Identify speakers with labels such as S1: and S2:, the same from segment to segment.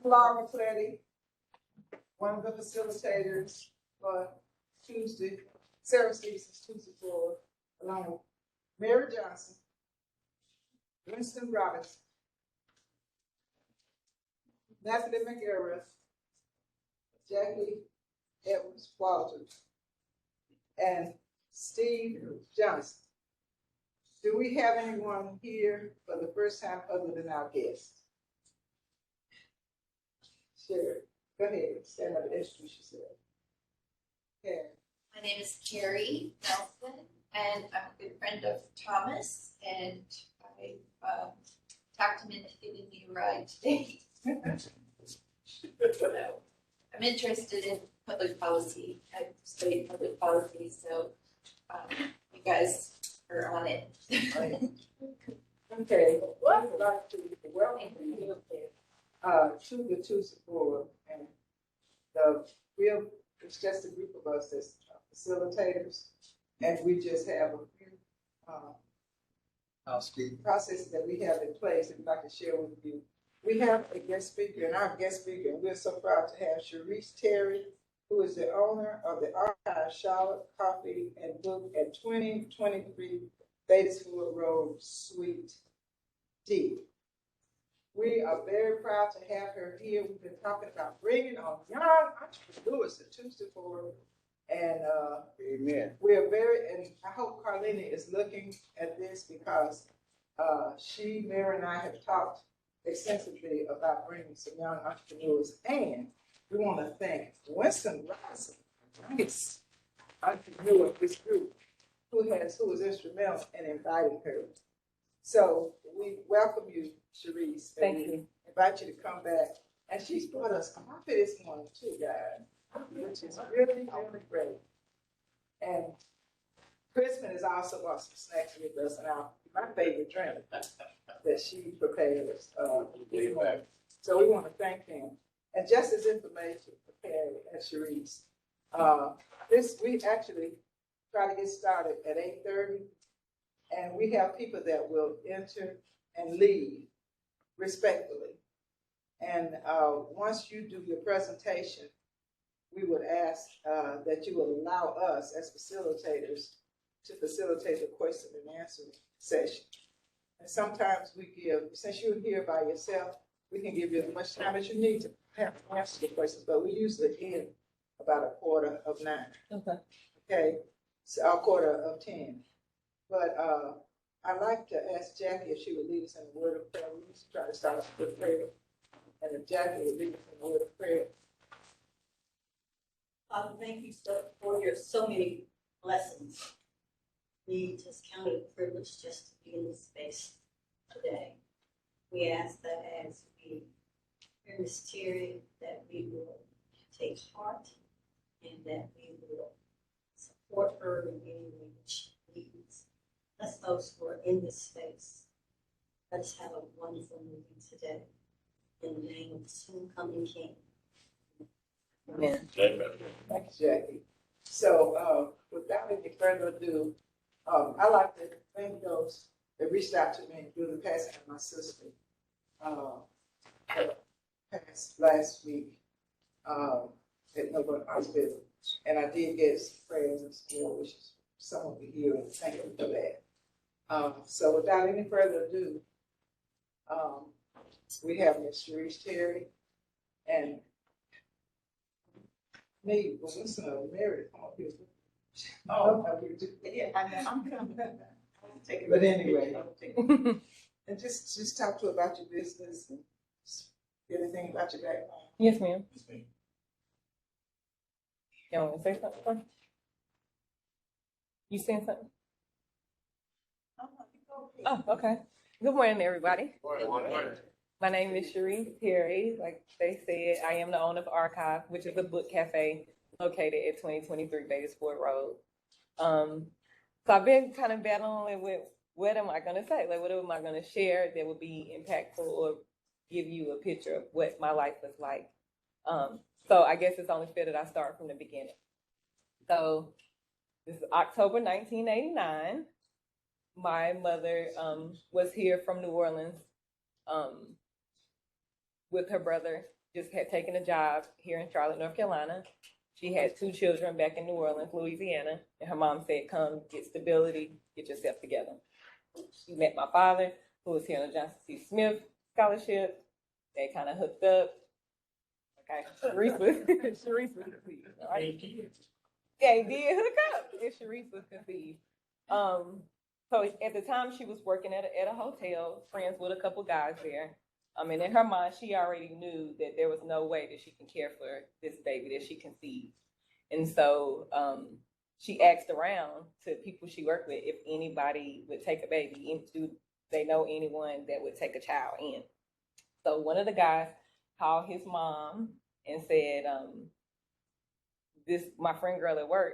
S1: Laura Cleddy, one of the facilitators for Tuesday, Sarah Stevenson's Tuesday Forward, along with Mary Johnson, Winston Roberts, Natalie McGarrett, Jackie Edwards Walters, and Steve Johnson. Do we have anyone here for the first time other than our guests? Sure. Go ahead. Stand up and introduce yourself. Okay.
S2: My name is Carrie Nelson, and I'm a good friend of Thomas, and I talked him into giving me a ride today. So I'm interested in public policy. I studied public policy, so you guys are on it.
S1: Okay. Well, I'd like to welcome you to the Tuesday Forward, and it's just a group of us that's facilitators, and we just have a few processes that we have in place that we'd like to share with you. We have a guest speaker, and our guest speaker, and we're so proud to have Cheryse Terry, who is the owner of the Archive Charlotte Coffee and Book at 2023 Beatties Ford Road, Suite D. We are very proud to have her here. We've been talking about bringing on young entrepreneurs to Tuesday Forward, and
S3: Amen.
S1: we are and I hope Carlina is looking at this because Mary and I have talked extensively about bringing some young entrepreneurs, and we want to thank Winston Robinson, this entrepreneur of this group, who was instrumental in inviting her. So we welcome you, Cheryse.
S4: Thank you.
S1: Invite you to come back. And she's brought us coffee this morning too, guys, which is really, really great. And Crispin has also brought some snacks with us, and my favorite drink that she prepares. So we want to thank him. And just as information for Carrie and Cheryse, we actually try to get started at 8:30, and we have people that will enter and leave respectfully. And once you do your presentation, we would ask that you will allow us as facilitators to facilitate the question and answer session. And sometimes we give, since you're here by yourself, we can give you as much time as you need to have to answer the questions, but we usually end about 8:45.
S4: Okay.
S1: Okay, so 9:45. But I'd like to ask Jackie if she would lead us in a word of prayer. We used to try to start off with prayer. And if Jackie would lead us in a word of prayer.
S5: Father, thank you for your so many blessings. We just count it a privilege just to be in this space today. We ask that as we hear Ms. Terry, that we will take heart and that we will support her in any way that she needs. Bless those who are in this space. Let us have a wonderful meeting today. In the name of the soon coming King.
S4: Amen.
S1: Thank you, Jackie. So without any further ado, I'd like to thank those that reached out to me through the passing of my sister passed last week at Nova Hospital. And I did get some prayers and some wishes. Some of you here, and thank you for that. So without any further ado, we have Ms. Cheryse Terry and me, well, listen, Mary, come up here. Oh, yeah, I know, I'm coming. But anyway, and just talk to her about your business and anything about your background.
S4: Yes, ma'am. You want to say something? You saying something? Oh, okay. Good morning, everybody.
S3: Good morning.
S4: My name is Cheryse Terry. Like they said, I am the owner of Archive, which is a book cafe located at 2023 Beatties Ford Road. So I've been kind of battling with what am I going to say? Like, what am I going to share that would be impactful or give you a picture of what my life was like? So I guess it's only fair that I start from the beginning. So this is October 1989. My mother was here from New Orleans with her brother just had taken a job here in Charlotte, North Carolina. She had 2 children back in New Orleans, Louisiana, and her mom said, come get stability, get yourself together. She met my father, who was here on the Johnson C. Smith scholarship. They kind of hooked up. Okay, Cheryse was conceived. Right? Yeah, he did hook up, and Cheryse was conceived. So at the time, she was working at a hotel, friends with a couple guys there. And in her mind, she already knew that there was no way that she can care for this baby that she conceived. And so she asked around to people she worked with if anybody would take a baby, and do they know anyone that would take a child in. So one of the guys called his mom and said, my friend girl at work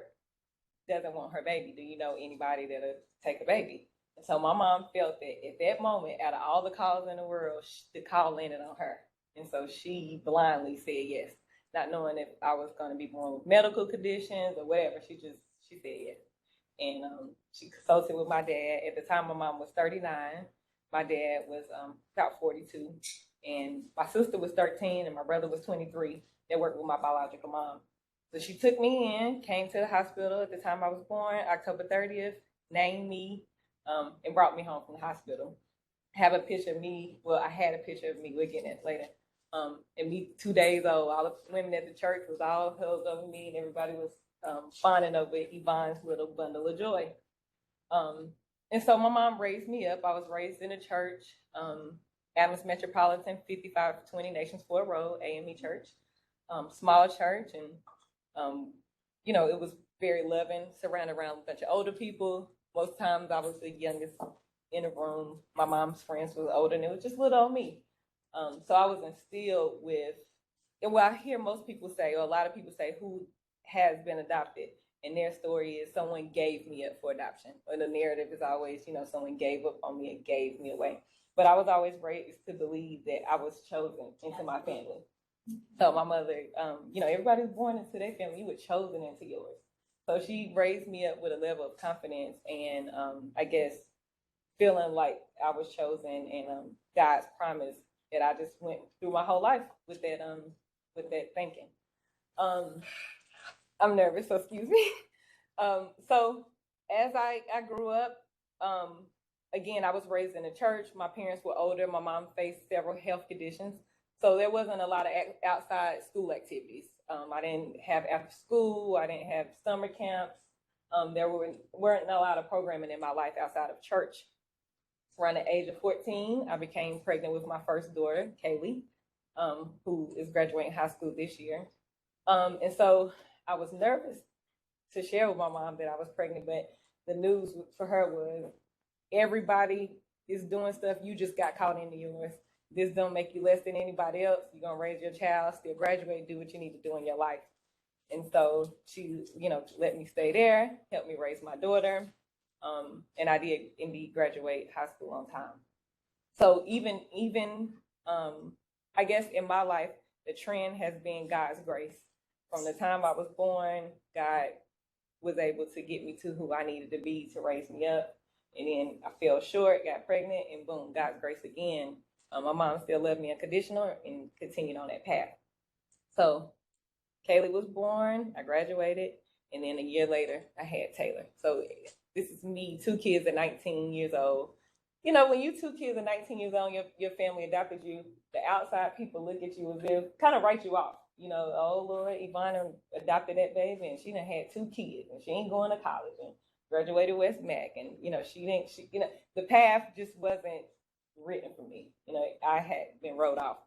S4: doesn't want her baby. Do you know anybody that'll take a baby? And so my mom felt that at that moment, out of all the calls in the world, the call landed on her. And so she blindly said yes, not knowing if I was going to be born with medical conditions or whatever. She said yes. And she consulted with my dad. At the time, my mom was 39. My dad was about 42. And my sister was 13 and my brother was 23. They worked with my biological mom. So she took me in, came to the hospital at the time I was born, October 30th, named me, and brought me home from the hospital. I have a picture of me. Well, I had a picture of me. We'll get that later. And me 2 days old. All the women at the church was all hugged over me, and everybody was fawning over Yvonne's little bundle of joy. And so my mom raised me up. I was raised in a church, Adams Metropolitan 5520 Nations Ford Road, AME Church, small church, and it was very loving, surrounded around a bunch of older people. Most times I was the youngest in the room. My mom's friends were older, and it was just little old me. So I was instilled with, and what I hear most people say, or a lot of people say, who has been adopted, and their story is someone gave me up for adoption. Or the narrative is always, someone gave up on me and gave me away. But I was always raised to believe that I was chosen into my family. So my mother, everybody's born into their family. You were chosen into yours. So she raised me up with a level of confidence and I guess feeling like I was chosen and God's promise that I just went through my whole life with that thinking. I'm nervous, so excuse me. So as I grew up, again, I was raised in a church. My parents were older. My mom faced several health conditions. So there wasn't a lot of outside school activities. I didn't have after school. I didn't have summer camps. There weren't a lot of programming in my life outside of church. Around the age of 14, I became pregnant with my first daughter, Kaylee, who is graduating high school this year. And so I was nervous to share with my mom that I was pregnant, but the news for her was everybody is doing stuff. You just got caught into yours. This don't make you less than anybody else. You're going to raise your child, still graduate, do what you need to do in your life. And so she, let me stay there, helped me raise my daughter. And I did indeed graduate high school on time. So even I guess in my life, the trend has been God's grace. From the time I was born, God was able to get me to who I needed to be to raise me up. And then I fell short, got pregnant, and boom, God's grace again. My mom still loved me unconditional and continued on that path. So Kaylee was born, I graduated, and then a year later, I had Taylor. So this is me, 2 kids at 19 years old. When you 2 kids at 19 years old, your family adopted you, the outside people look at you as if, kind of write you off. Oh Lord, Yvonne adopted that baby, and she done had 2 kids, and she ain't going to college, and graduated West Mac, and the path just wasn't written for me. I had been wrote off.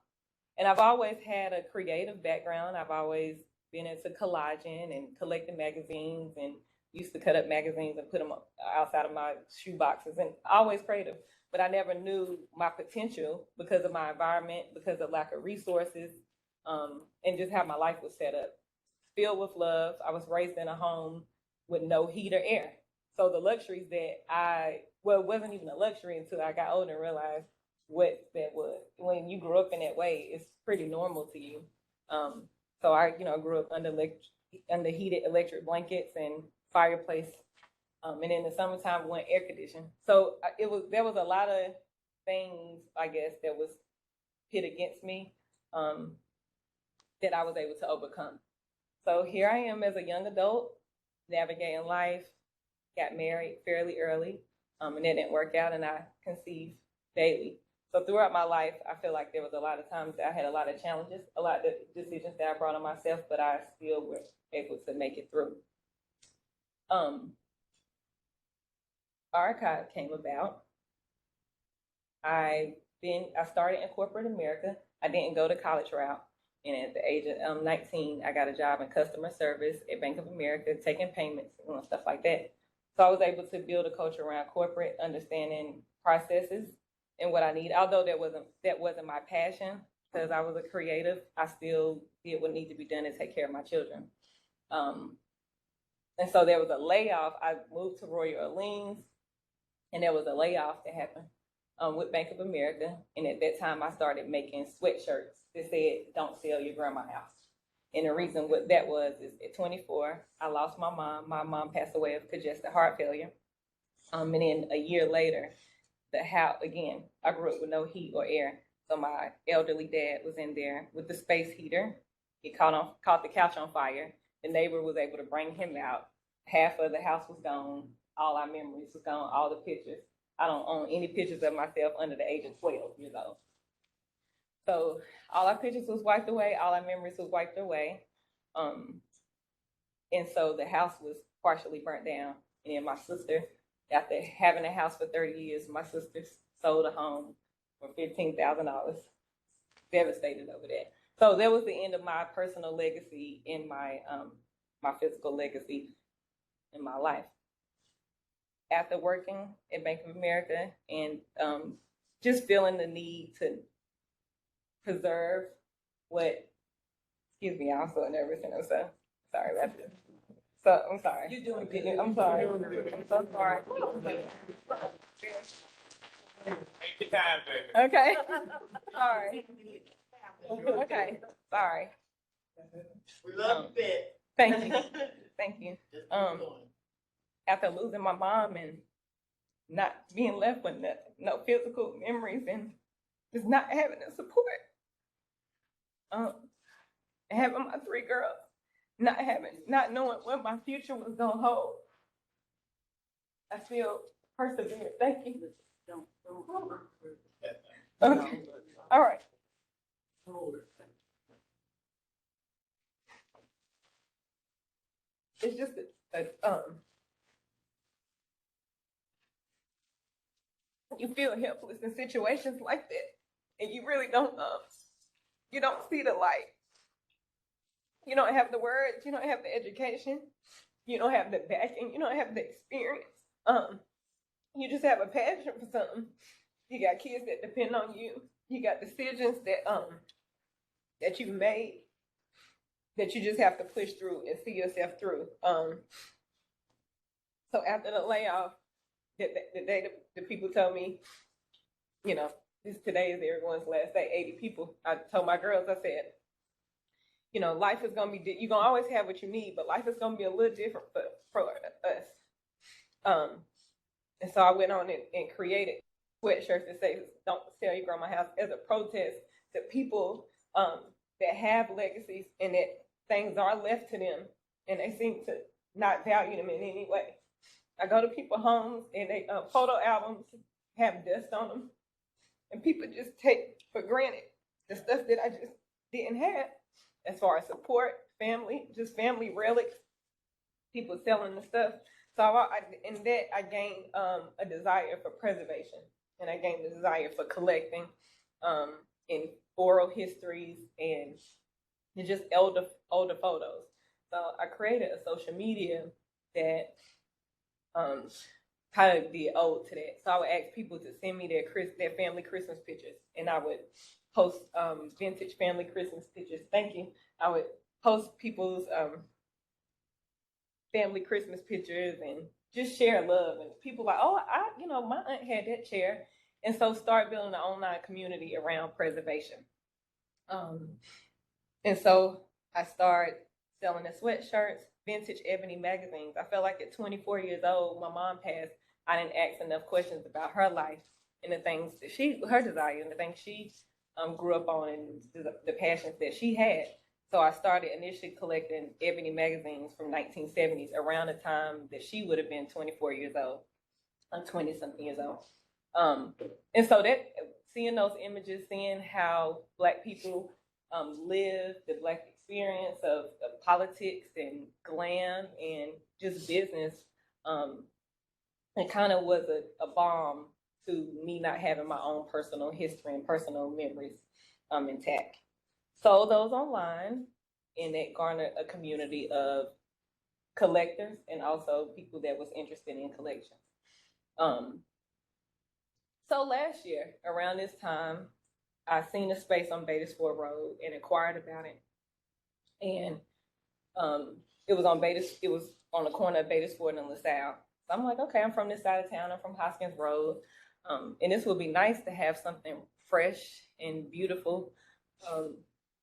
S4: And I've always had a creative background. I've always been into collaging and collecting magazines and used to cut up magazines and put them outside of my shoe boxes, and always creative. But I never knew my potential because of my environment, because of lack of resources, and just how my life was set up. Filled with love. I was raised in a home with no heat or air. So the luxuries that it wasn't even a luxury until I got older and realized what that was. When you grew up in that way, it's pretty normal to you. So I, grew up under heated electric blankets and fireplace. And in the summertime, we went air conditioned. So there was a lot of things, I guess, that was pit against me. that I was able to overcome. So here I am as a young adult, navigating life, got married fairly early, and it didn't work out, and I conceived daily. So throughout my life, I feel like there was a lot of times that I had a lot of challenges, a lot of decisions that I brought on myself, but I still was able to make it through. Archive came about. I started in corporate America. I didn't go the college route. And at the age of 19, I got a job in customer service at Bank of America, taking payments and stuff like that. So I was able to build a culture around corporate, understanding processes and what I need. Although that wasn't my passion, because I was a creative, I still did what needed to be done to take care of my children. And so there was a layoff. I moved to Royal Orleans, and there was a layoff that happened with Bank of America. And at that time, I started making sweatshirts that said, "Don't sell your grandma house." And the reason what that was is at 24, I lost my mom. My mom passed away of congestive heart failure. And then a year later, the house, again, I grew up with no heat or air. So my elderly dad was in there with the space heater. He caught the couch on fire. The neighbor was able to bring him out. Half of the house was gone. All our memories was gone, all the pictures. I don't own any pictures of myself under the age of 12 years old. So all our pictures was wiped away, all our memories was wiped away. And so the house was partially burnt down. And then my sister, after having a house for 30 years, my sister sold a home for $15,000. Devastated over that. So that was the end of my personal legacy and my physical legacy in my life. After working at Bank of America and just feeling the need to preserve what, excuse me, I'm so nervous and I'm so sorry about this. So I'm sorry.
S1: You're doing good.
S4: I'm sorry. I'm so sorry.
S3: Take your time, baby.
S4: Okay. Sorry. Okay. Sorry.
S5: We love you, Bit.
S4: Thank you. Thank you. After losing my mom and not being left with no physical memories and just not having the support, and having my 3 girls, not knowing what my future was gonna hold, I still persevered. Thank you.
S5: Don't.
S4: Okay. All right. It's just you feel helpless in situations like that, and you really don't you don't see the light. You don't have the words, you don't have the education, you don't have the backing, you don't have the experience. You just have a passion for something. You got kids that depend on you. You got decisions that you've made that you just have to push through and see yourself through. So after the layoff, the day the people told me, you know, today is everyone's last day, 80 people. I told my girls, I said, you know, life is gonna be, you're gonna always have what you need, but life is gonna be a little different for us. And so I went on and created sweatshirts that say, "Don't sell your grandma house," as a protest to people that have legacies and that things are left to them and they seem to not value them in any way. I go to people's homes and they photo albums have dust on them, and people just take for granted the stuff that I just didn't have, as far as support, family, just family relics, people selling the stuff. So in that I gained a desire for preservation, and I gained a desire for collecting in oral histories and just older photos. So I created a social media that kind of did ode to that. So I would ask people to send me their family Christmas pictures, and I would post vintage family Christmas pictures. Thank you. I would post people's family Christmas pictures and just share love. And people like, oh, my aunt had that chair. And so start building an online community around preservation. And so I started selling the sweatshirts, vintage ebony magazines. I felt like at 24 years old, my mom passed, I didn't ask enough questions about her life and the things that her desire and the things she grew up on and the passions that she had. So I started initially collecting ebony magazines from 1970s, around the time that she would have been 24 years old. I'm 20 something years old. And so that seeing those images, seeing how Black people live, the Black experience of politics and glam and just business, it kind of was a balm to me not having my own personal history and personal memories intact. Sold those online, and it garnered a community of collectors and also people that was interested in collections. So last year, around this time, I seen a space on Beatties Ford Road and inquired about it. And it was on the corner of Beatties Ford and LaSalle. So I'm like, okay, I'm from this side of town. I'm from Hoskins Road. And this would be nice to have something fresh and beautiful,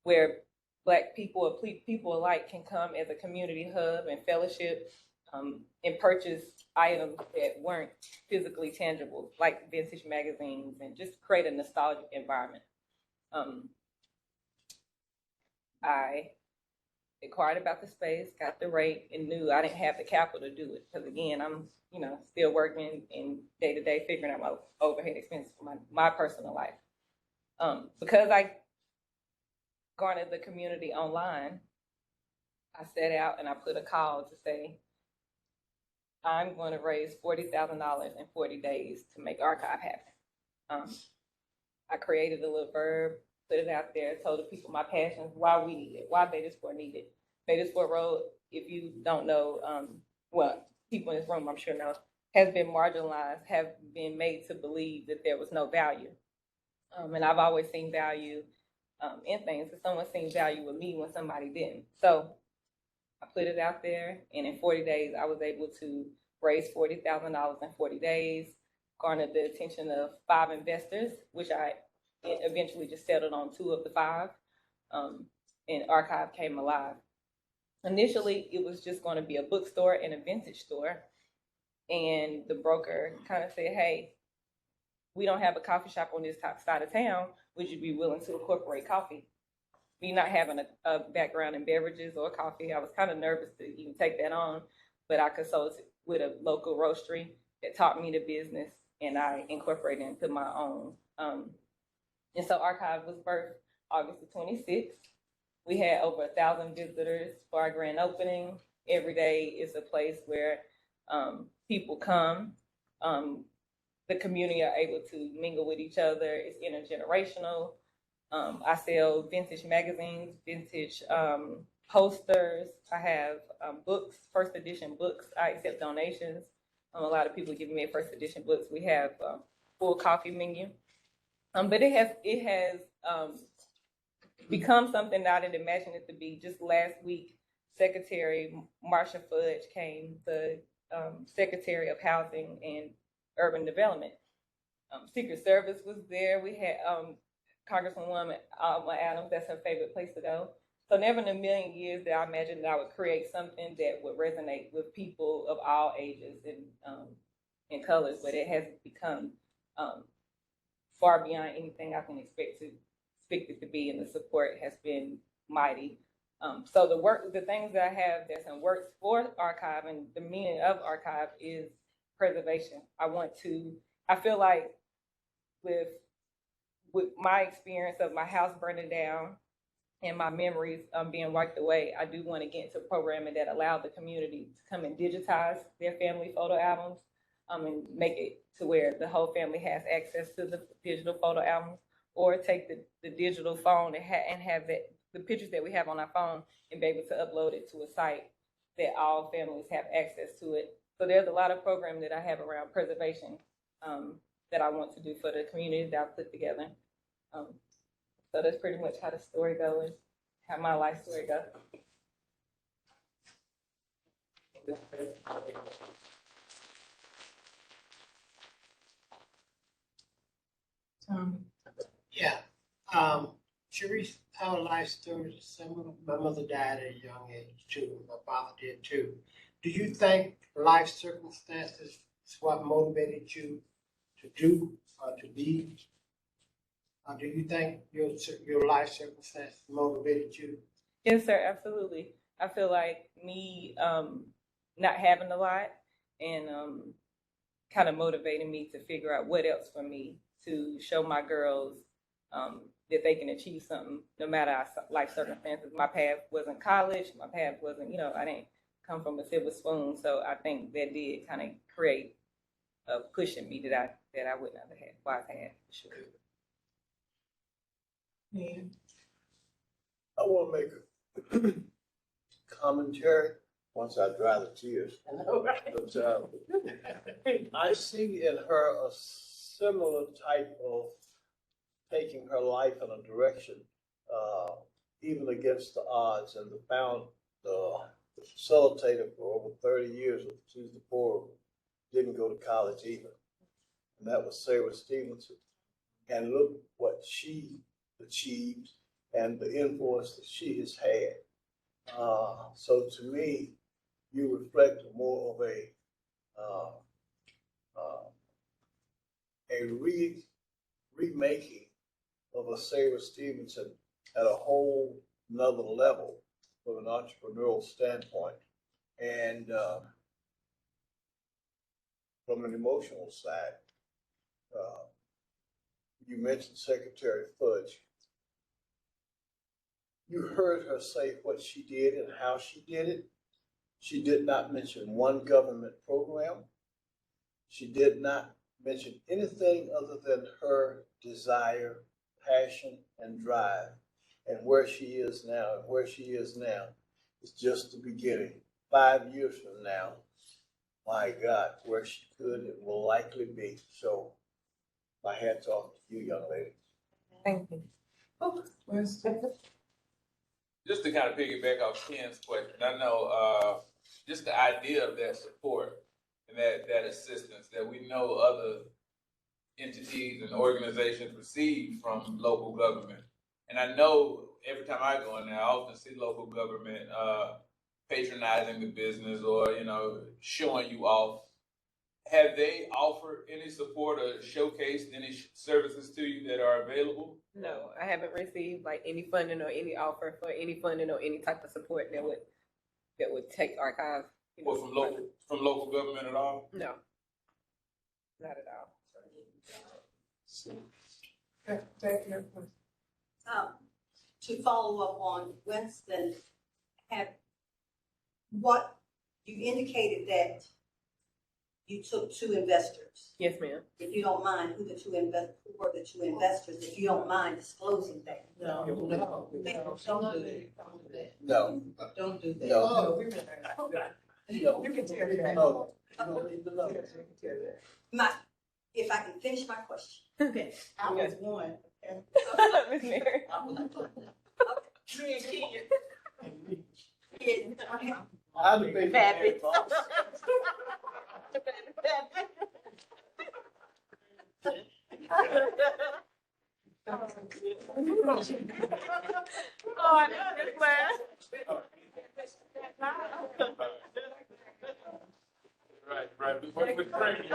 S4: where Black people or people alike can come as a community hub and fellowship, and purchase items that weren't physically tangible, like vintage magazines, and just create a nostalgic environment. I inquired about the space, got the rate, and knew I didn't have the capital to do it. Because again, I'm still working in day-to-day, figuring out my overhead expenses for my personal life. Because I garnered the community online, I set out and I put a call to say, I'm going to raise $40,000 in 40 days to make archive happen. I created a little verb, put it out there, told the people my passions, why we need it, why Beatties Ford need it. Beatties Ford Road, if you don't know, well, people in this room, I'm sure know, has been marginalized, have been made to believe that there was no value. And I've always seen value in things, because someone seen value with me when somebody didn't. So I put it out there, and in 40 days, I was able to raise $40,000 in 40 days, garnered the attention of 5 investors, which I eventually just settled on 2 of the 5, and archive came alive. Initially, it was just going to be a bookstore and a vintage store, and the broker kind of said, hey, we don't have a coffee shop on this top side of town. Would you be willing to incorporate coffee? Me not having a background in beverages or coffee, I was kind of nervous to even take that on, but I consulted with a local roastery that taught me the business, and I incorporated it into my own. And so Archive was birthed August the 26th. We had over 1,000 visitors for our grand opening. Every day is a place where people come. The community are able to mingle with each other. It's intergenerational. I sell vintage magazines, vintage posters. I have books, first edition books. I accept donations. A lot of people give me first edition books. We have full coffee menu. But it has become something that I didn't imagine it to be. Just last week, Secretary Marsha Fudge came, the Secretary of Housing and Urban Development. Secret Service was there. We had Congresswoman Alma Adams. That's her favorite place to go. So never in a million years did I imagine that I would create something that would resonate with people of all ages and colors, but it has become far beyond anything I can expect it to be, and the support has been mighty. So the things that I have that's in works for archive, and the meaning of archive is preservation. I feel like with my experience of my house burning down and my memories being wiped away, I do want to get into programming that allow the community to come and digitize their family photo albums, and make it to where the whole family has access to the digital photo albums, or take the digital phone and have the pictures that we have on our phone and be able to upload it to a site that all families have access to it. So there's a lot of programming that I have around preservation that I want to do for the community that I put together. So that's pretty much how the story goes, how my life story goes.
S6: Yeah. Cheryse, our life story is similar. My mother died at a young age too. My father did too. Do you think life circumstances is what motivated you to do or to be? Or do you think your life circumstances motivated you?
S4: Yes, sir, absolutely. I feel like me not having a lot and kind of motivating me to figure out what else for me to show my girls that they can achieve something no matter our life circumstances. My path wasn't college. My path wasn't, I didn't come from a silver spoon. So I think that did kind of create a push in me that I would not have had, had for sure.
S1: Yeah.
S7: I want to make a commentary once I dry the tears. But I see in her a similar type of taking her life in a direction, even against the odds. And the facilitator for over 30 years with the Tuesday Forum didn't go to college either. And that was Sarah Stevenson. And look what she achieved and the influence that she has had. So to me, you reflect more of a remaking of a Sarah Stevenson at a whole nother level from an entrepreneurial standpoint. And from an emotional side, you mentioned Secretary Fudge. You heard her say what she did and how she did it. She did not mention one government program. She did not mention anything other than her desire, passion, and drive. And where she is now, is just the beginning. 5 years from now, my God, where she could and will likely be. So my hat's off to you, young lady.
S4: Thank you.
S1: Oh,
S3: Just to kind of piggyback off Ken's question, I know just the idea of that support and that assistance that we know other entities and organizations receive from local government. And I know every time I go in there, I often see local government patronizing the business or, showing you off. Have they offered any support or showcased any services to you that are available?
S4: No, I haven't received like any funding or any offer for any funding or any type of support that would take archive.
S3: Or from local government at all?
S4: No, not at all.
S5: To follow up on Winston, you indicated that you took 2 investors.
S4: Yes, ma'am.
S5: If you don't mind, who were the 2 investors, if you don't mind disclosing that.
S1: No, don't do that.
S7: No.
S1: Don't do that.
S7: No.
S1: You can tell that.
S7: No.
S5: If I can finish my question.
S1: Okay, I was one.
S4: Miss Mary.
S7: I'll debate
S5: Babbitt.
S4: Oh, I know this class.
S3: Right. With training.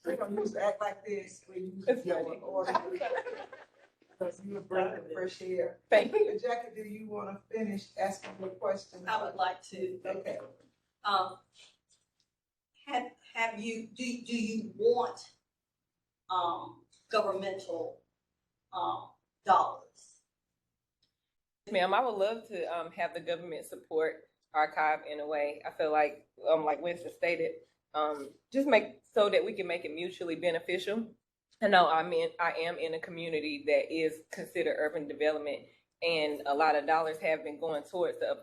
S1: We're gonna use to act like this. We use to go in order. Because you were bringing the fresh air.
S4: Thank you.
S1: Jackie, do you want to finish asking your question?
S5: I would like to.
S1: Okay.
S5: Do you want governmental dollars?
S4: Ma'am, I would love to have the government support archive in a way. I feel like Winston stated, just make so that we can make it mutually beneficial. I know I am in a community that is considered urban development, and a lot of dollars have been going towards the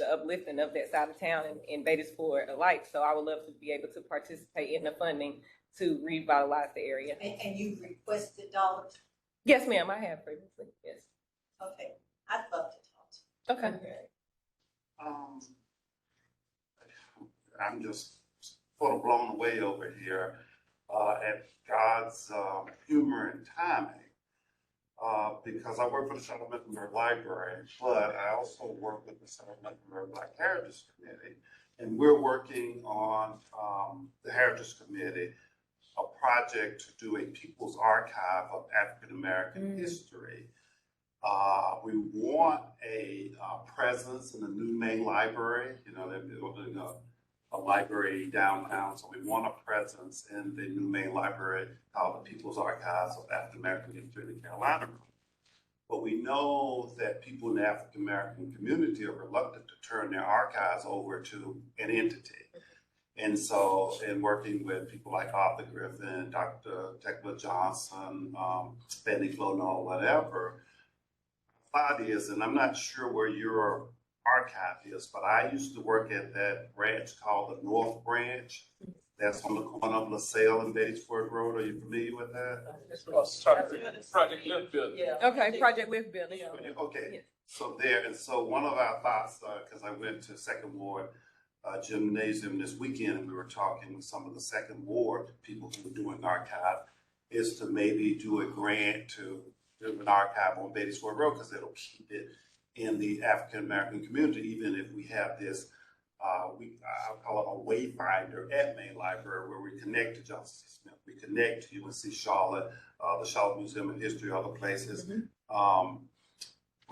S4: uplifting of that side of town and Beatties Ford alike. So I would love to be able to participate in the funding to revitalize the area.
S5: And you've requested dollars?
S4: Yes, ma'am, I have previously. Yes.
S5: Okay, I'd love to talk to you.
S4: Okay.
S8: I'm just sort of blown away over here at God's humor and timing because I work for the Charlotte Mecklenburg Library, but I also work with the Charlotte Mecklenburg Black Heritage Committee, and we're working on the Heritage Committee a project to do a People's Archive of African American history. We want a presence in the new main library. You know, they're building a library downtown, so we want a presence in the new main library called the People's Archives of African American History in the Carolina Room. But we know that people in the African American community are reluctant to turn their archives over to an entity. And so, in working with people like Arthur Griffin, Dr. Tekla Johnson, Benny Flono, whatever, thought is, and I'm not sure where your archive is, but I used to work at that branch called the North Branch. That's on the corner of LaSalle and Beatties Ford Road. Are you familiar with that?
S3: Project Lift Building.
S4: Okay, Project Lift Building.
S8: Okay,
S4: Yes.
S8: so there, and so one of our thoughts, because I went to Second Ward Gymnasium this weekend, and we were talking with some of the Second Ward people who were doing archive, is to maybe do a grant to do an archive on Beatties Ford Road, because it'll keep it in the African American community, even if we have this, I'll call it a wayfinder at Main Library, where we connect to Johnson C. Smith, we connect to UNC Charlotte, the Charlotte Museum of History, other places.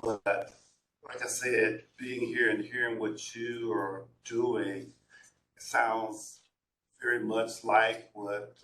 S8: But like I said, being here and hearing what you are doing sounds very much like what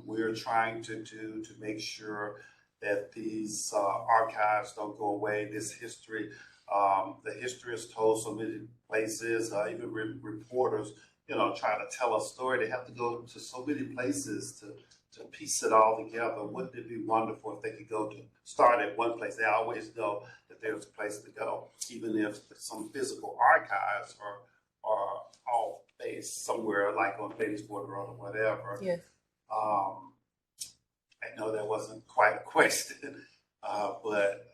S8: we're trying to do to make sure that these archives don't go away. This history, the history is told so many places, even reporters, you know, try to tell a story. They have to go to so many places to piece it all together. Wouldn't it be wonderful if they could go to start at one place? They always know that there's a place to go, even if some physical archives are all based somewhere like on Beatties Ford Road or whatever.
S4: Yes.
S8: I know that wasn't quite a question, but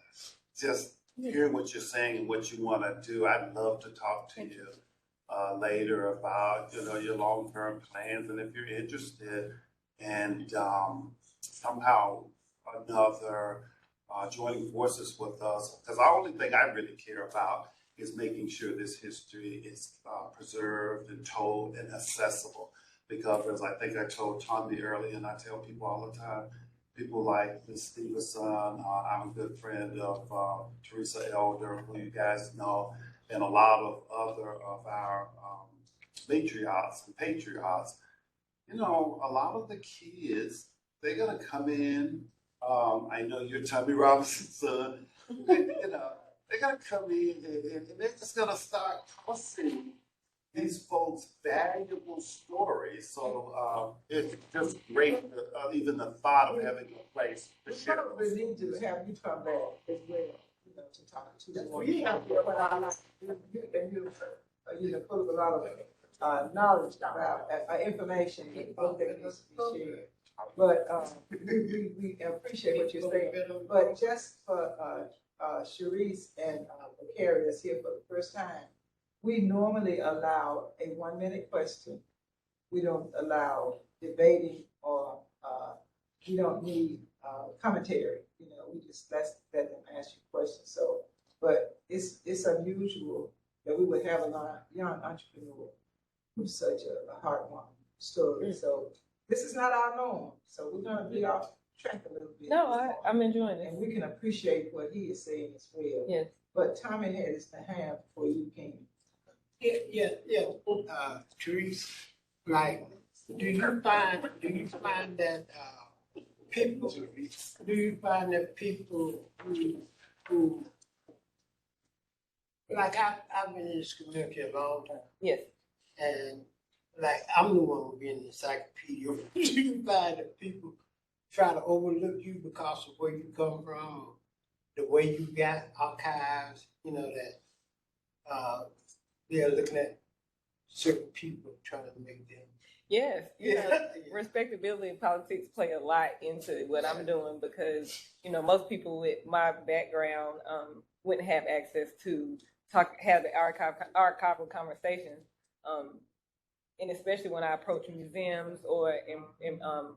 S8: just hearing what you're saying and what you want to do, I'd love to talk to you later about, you know, your long-term plans, and if you're interested, and somehow another joining forces with us, because the only thing I really care about is making sure this history is preserved and told and accessible. Because as I think I told Tommy earlier, and I tell people all the time, people like Ms. Stevenson, I'm a good friend of Teresa Elder, who you guys know, and a lot of other of our matriarchs and patriots. You know, a lot of the kids, they're gonna come in. I know you're Tommy Robinson's son. You know, they're gonna come in and they're just gonna start tossing these folks valuable stories. So it's just great, even the thought of having a place to share.
S1: We need to have you come back as well, you know, to talk to them.
S6: We have to-
S1: You know, put a lot of knowledge about information that needs to be shared. But we appreciate what you're saying. But just for Cheryse and Carrie that's here for the first time, we normally allow a 1-minute question. We don't allow debating or we don't need commentary. You know, we just let them ask you questions. So, but it's unusual that we would have a young entrepreneur who's such a heartwarming story. So this is not our norm. So we're gonna be off track a little bit.
S4: No, I'm enjoying it.
S1: And we can appreciate what he is saying as well.
S4: Yes.
S1: But Tommy had his hand before you came.
S6: Yeah. Cheryse, like, do you find that people who like I've been in this community a long time,
S4: Yes.
S6: and like I'm the one who been in the encyclopedia. Do you find that people try to overlook you because of where you come from, or the way you got archives? You know that they're looking at certain people trying to make them.
S4: Yes, you know, respectability and politics play a lot into what I'm doing because, you know, most people with my background wouldn't have access to have the archival conversations. And especially when I approach museums or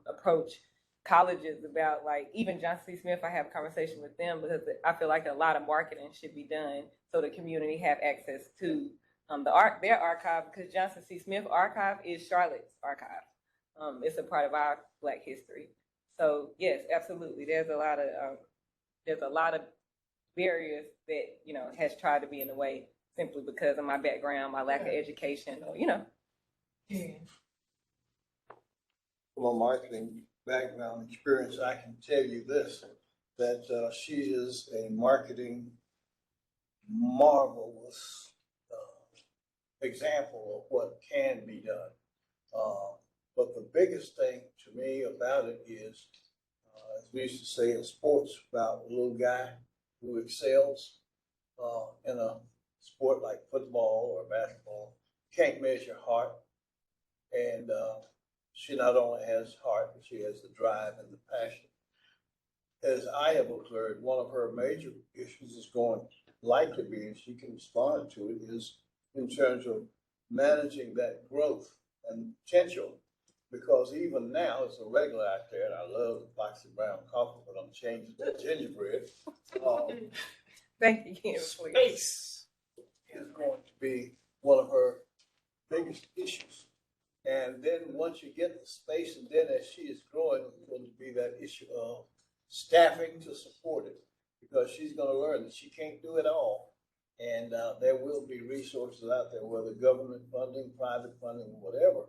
S4: approach colleges about, like, even Johnson C. Smith, I have a conversation with them because I feel like a lot of marketing should be done so the community have access to their archive, because Johnson C. Smith archive is Charlotte's archive. It's a part of our Black history. So yes, absolutely. There's a lot of barriers that, has tried to be in the way simply because of my background, my lack of education, or.
S7: From a marketing background experience, I can tell you this, that she is a marketing marvelous example of what can be done. But the biggest thing to me about it is, as we used to say in sports, about a little guy who excels in a sport like football or basketball, can't measure heart. And she not only has heart, but she has the drive and the passion. As I have observed, one of her major issues is going likely be, and she can respond to it, is in terms of managing that growth and potential. Because even now, it's a regular out there, and I love the box of brown coffee, but I'm changing to gingerbread.
S4: Thank you, Kim.
S7: Space is going to be one of her biggest issues. And then once you get the space, and then as she is growing, it's going to be that issue of staffing to support it, because she's going to learn that she can't do it all. And there will be resources out there, whether government funding, private funding, whatever,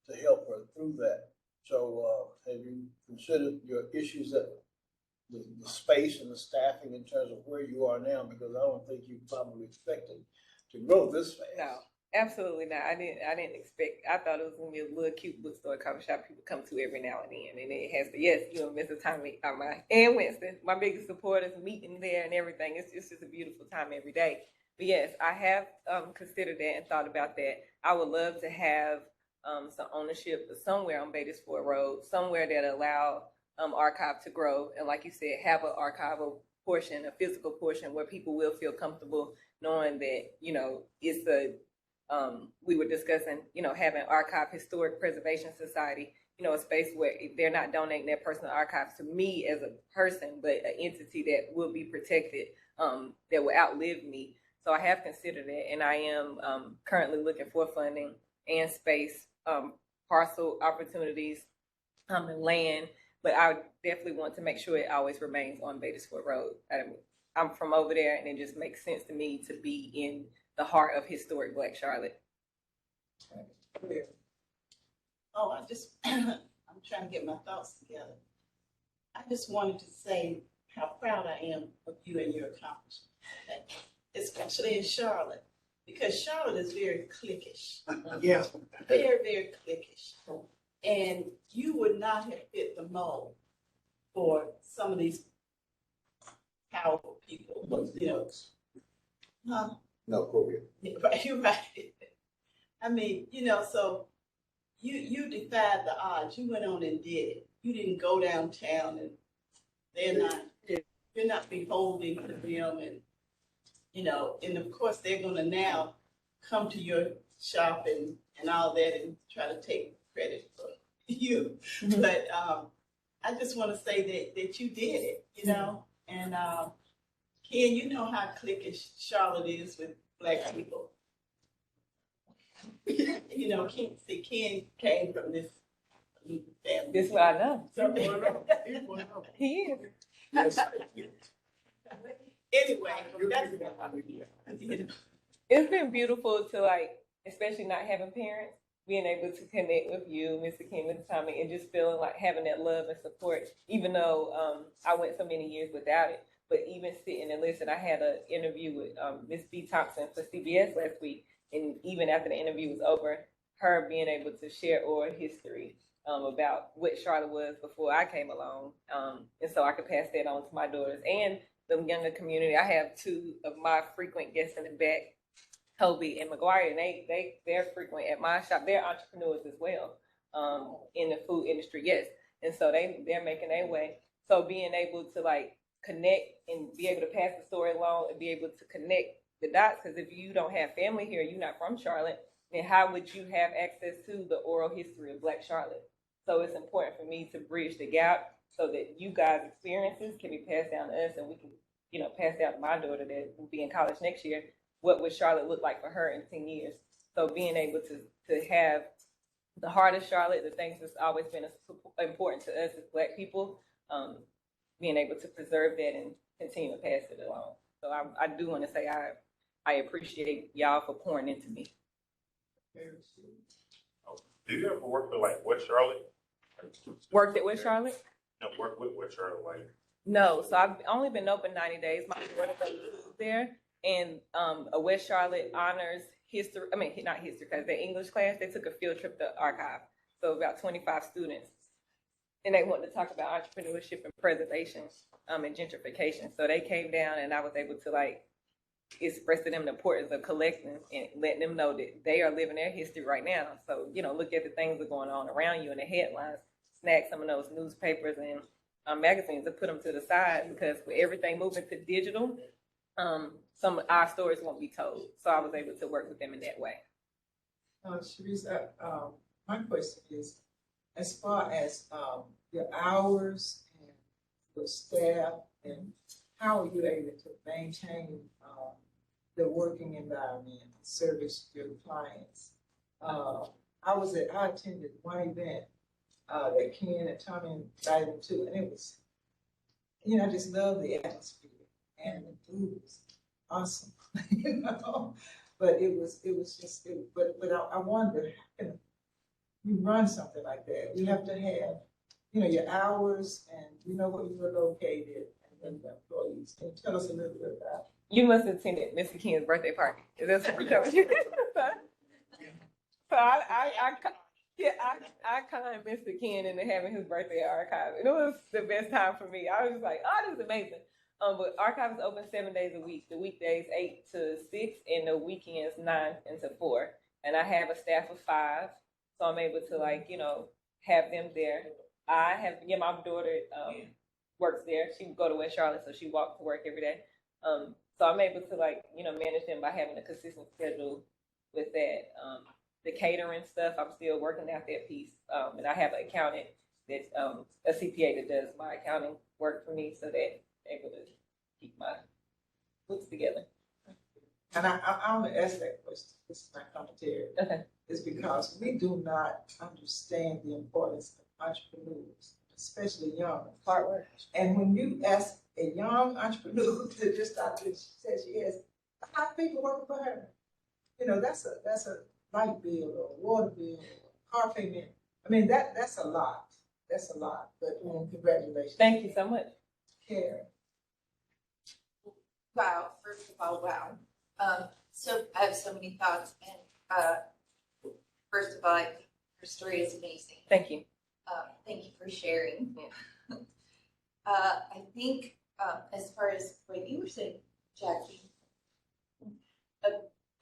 S7: to help her through that. So have you considered your issues, that the space and the staffing in terms of where you are now? Because I don't think you probably expected to grow this fast.
S4: No, absolutely not. I didn't expect. I thought it was gonna be a little cute bookstore coffee shop people come to every now and then, and it has to. Yes, Mrs. Tommy and Winston, my biggest supporters, meeting there and everything. It's just a beautiful time every day. But yes, I have considered that and thought about that. I would love to have some ownership somewhere on Beatties Ford Road, somewhere that allow archive to grow, and like you said, have an archival portion, a physical portion where people will feel comfortable knowing that it's a we were discussing having Archive Historic Preservation Society, a space where they're not donating their personal archives to me as a person, but an entity that will be protected, that will outlive me. So I have considered it, and I am currently looking for funding and space, parcel opportunities, and land. But I definitely want to make sure it always remains on Beatties Ford Road. I'm from over there, and it just makes sense to me to be in the heart of historic Black Charlotte.
S9: Oh, I'm trying to get my thoughts together. I just wanted to say how proud I am of you and your accomplishment, okay? Especially in Charlotte, because Charlotte is very cliquish.
S6: Yeah.
S9: Very, very cliquish. And you would not have fit the mold for some of these powerful people, Huh?
S7: No, Korea.
S9: Right, you're right. I mean, so you defied the odds. You went on and did it. You didn't go downtown, and you're not beholden to them, and of course they're gonna now come to your shop and all that and try to take credit for you. Mm-hmm. But I just want to say that you did it, and Ken, you know how cliquish Charlotte is with Black people. Ken came from this family.
S4: This is what I know.
S9: So,
S4: he is.
S9: Anyway,
S4: it's been beautiful to, especially not having parents, being able to connect with you, Mr. Kim, Mr. Tommy, and just feeling like having that love and support, even though I went so many years without it. But even sitting and listening, I had an interview with Miss B. Thompson for CBS last week, and even after the interview was over, her being able to share oral history about what Charlotte was before I came along, and so I could pass that on to my daughters and the younger community. I have two of my frequent guests in the back, Toby and McGuire, and they're frequent at my shop. They're entrepreneurs as well in the food industry, yes, and so they're making their way. So being able to connect and be able to pass the story along and be able to connect the dots, because if you don't have family here, you're not from Charlotte, then how would you have access to the oral history of Black Charlotte? So it's important for me to bridge the gap so that you guys' experiences can be passed down to us, and we can, pass down to my daughter that will be in college next year. What would Charlotte look like for her in 10 years? So being able to have the heart of Charlotte, the things that's always been important to us as Black people, being able to preserve that and continue to pass it along. So I do want to say I appreciate y'all for pouring into me.
S10: Do you ever work with like West Charlotte?
S4: Worked at West Charlotte?
S10: No, work with West Charlotte, like.
S4: No, so I've only been open 90 days. My daughter goes there, and a West Charlotte honors history. I mean, not history class, their English class. They took a field trip to archive, so about 25 students, and they wanted to talk about entrepreneurship and preservation, and gentrification. So they came down, and I was able to like express to them the importance of collecting and letting them know that they are living their history right now. So look at the things that are going on around you in the headlines. Snag some of those newspapers and magazines and put them to the side, because with everything moving to digital, some of our stories won't be told. So I was able to work with them in that way.
S1: Cheryse, my question is, as far as your hours and your staff, and how are you able to maintain the working environment and service your clients? I attended one event that Ken and Tommy invited me to, and it was, I just love the atmosphere, and the food was awesome, But I wonder, how can you run something like that? You have to have, your hours, and where you were located, and then the employees. Can you tell us a little bit about?
S4: You must have attended Mr. Ken's birthday party. Is that what you're telling you? So I conned Mr. Ken into having his birthday at Archive, and it was the best time for me. I was just like, oh, this is amazing. But Archive is open 7 days a week. The weekdays 8 to 6, and the weekends 9 to 4. And I have a staff of 5, so I'm able to have them there. I have my daughter works there. She would go to West Charlotte, so she walks to work every day. So I'm able to manage them by having a consistent schedule with that. The catering stuff, I'm still working out that piece. And I have an accountant that's a CPA that does my accounting work for me, so that I'm able to keep my books together.
S1: And I'm going to ask that question. This is my commentary.
S4: Okay.
S1: It's because we do not understand the importance of entrepreneurs, especially young.
S4: Hard work.
S1: And when you ask a young entrepreneur to just start doing, she says she has 5 people working for her. That's a light bill or water bill or car payment. I mean, that's a lot. That's a lot. But congratulations.
S4: Thank you so much.
S1: Karen.
S2: Wow, first of all, wow. So I have so many thoughts, and first of all, I think your story is amazing.
S4: Thank you.
S2: Thank you for sharing. I think as far as what you were saying, Jackie,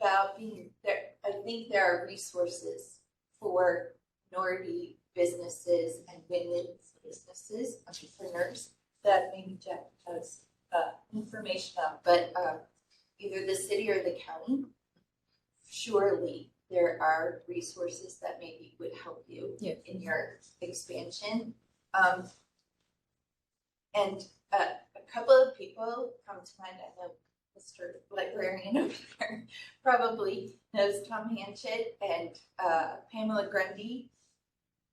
S2: about being there, I think there are resources for minority businesses and women's businesses, entrepreneurs, that maybe Jack has information on, but either the city or the county, surely there are resources that maybe would help you in your expansion. And a couple of people come to mind. I know Mr. Librarian over there probably knows Tom Hanchett and Pamela Grundy.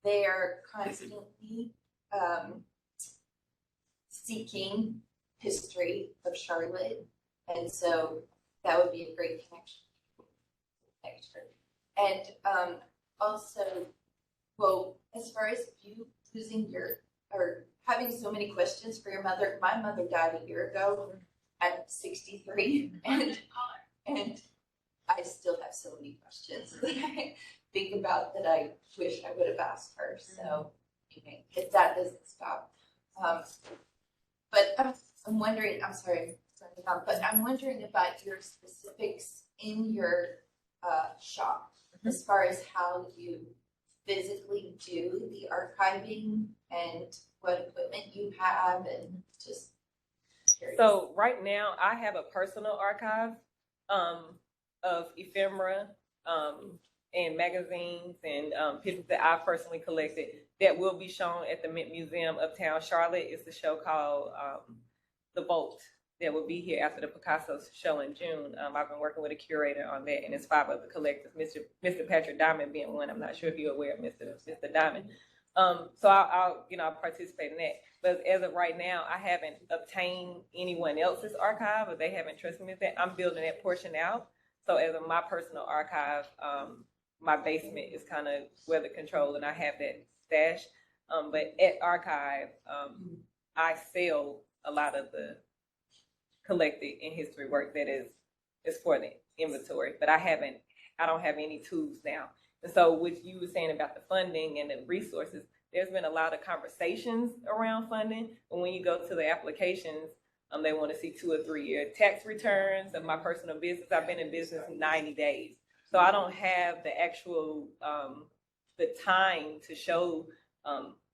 S2: They are constantly seeking history of Charlotte, and so that would be a great connection. And also, well, as far as you losing or having so many questions for your mother, my mother died a year ago. I'm 63, and I still have so many questions that I think about that I wish I would have asked her. So, if that doesn't stop. But I'm wondering, I'm sorry, but I'm wondering about your specifics in your shop, as far as how you physically do the archiving and what equipment you have, and just curious.
S4: So right now I have a personal archive of ephemera and magazines and pictures that I personally collected that will be shown at the Mint Museum Uptown Charlotte. It's a show called The Vault. that will be here after the Picasso show in June. I've been working with a curator on that, and it's 5 other collectors, Mr. Patrick Diamond being one. I'm not sure if you're aware of Mr. Diamond. So I'll participate in that. But as of right now, I haven't obtained anyone else's archive, or they haven't trusted me with that. I'm building that portion out. So as of my personal archive, my basement is kind of weather controlled, and I have that stash. But at archive, I sell a lot of the collected in history work that is for the inventory, but I don't have any tools now. And so what you were saying about the funding and the resources, there's been a lot of conversations around funding, but when you go to the applications, they want to see 2 or 3 year tax returns of my personal business. I've been in business 90 days. So I don't have the actual, the time to show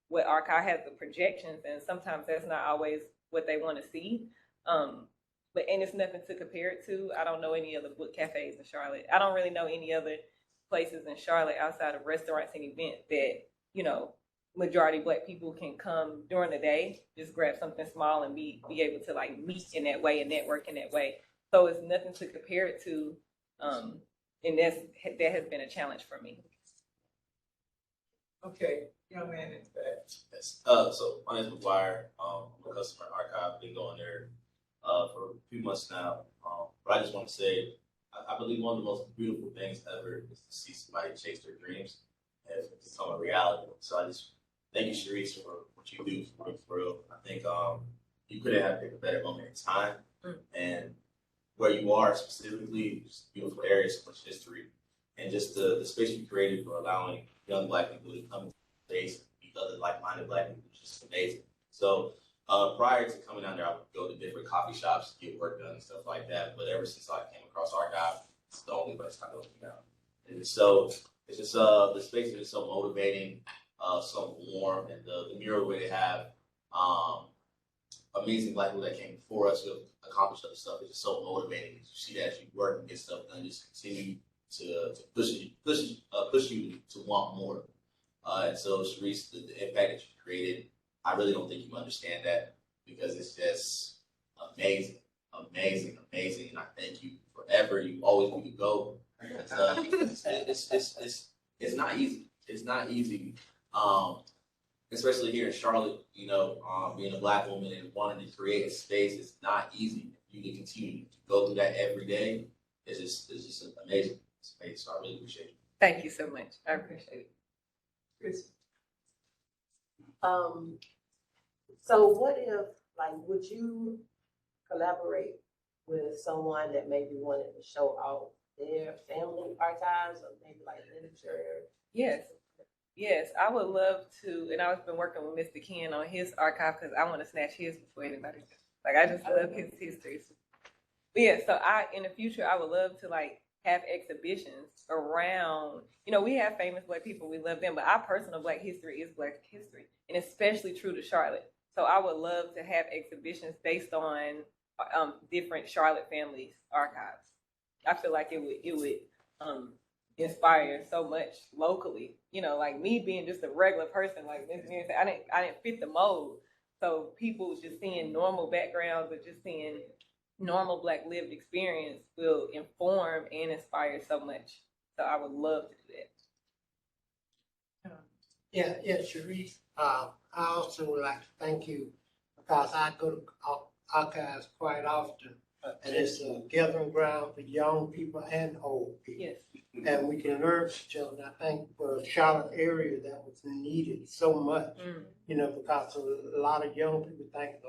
S4: what archive has the projections, and sometimes that's not always what they want to see. And it's nothing to compare it to. I don't know any other book cafes in Charlotte. I don't really know any other places in Charlotte outside of restaurants and events that, majority Black people can come during the day, just grab something small and be able to like meet in that way and network in that way. So it's nothing to compare it to. And that has been a challenge for me.
S1: Okay, young man in the back.
S11: Yes. So my name is McGuire. I'm a customer archive. Been going there for a few months now. But I just want to say, I believe one of the most beautiful things ever is to see somebody chase their dreams and become a reality. So I just thank you, Cheryse, for what you do for real. I think you couldn't have picked a better moment in time. And where you are specifically, just beautiful areas, so much history, and just the space you created for allowing young Black people to come into space and meet other like-minded Black people is just amazing. So prior to coming down there, I would go to different coffee shops, get work done and stuff like that. But ever since I came across Archive, it's the only place I go to now. And so it's just the space is just so motivating, so warm, and the mural where they have amazing Black people that came before us who have accomplished other stuff. It's just so motivating. You see that as you work and get stuff done, just continue to push you to want more. And so, Cheryse, the impact that you created, I really don't think you understand that, because it's just amazing. And I thank you forever. You always need to go. It's not easy. It's not easy. Especially here in Charlotte, being a Black woman and wanting to create a space, it's not easy. You can continue to go through that every day. It's just an amazing space. So I really appreciate it.
S4: Thank you so much. I appreciate it.
S1: Chris.
S12: So what if, would you collaborate with someone that maybe wanted to show off their family archives, or maybe like literature?
S4: Yes, I would love to, and I've been working with Mr. Ken on his archive because I want to snatch his before anybody does. I just love his history. But yeah, so in the future, I would love to have exhibitions around, we have famous Black people, we love them, but our personal Black history is Black history, and especially true to Charlotte. So I would love to have exhibitions based on different Charlotte families' archives. I feel like it would inspire so much locally. Like me being just a regular person, like Ms. Mary said, I didn't fit the mold. So people just seeing normal backgrounds or just seeing normal Black lived experience will inform and inspire so much. So I would love to do that.
S6: Yeah, Cheryse. I also would like to thank you, because I go to archives quite often, and it's a gathering ground for young people and old people.
S4: Yes.
S6: And we can learn from each other. And I think for the Charlotte area, that was needed so much, because a lot of young people think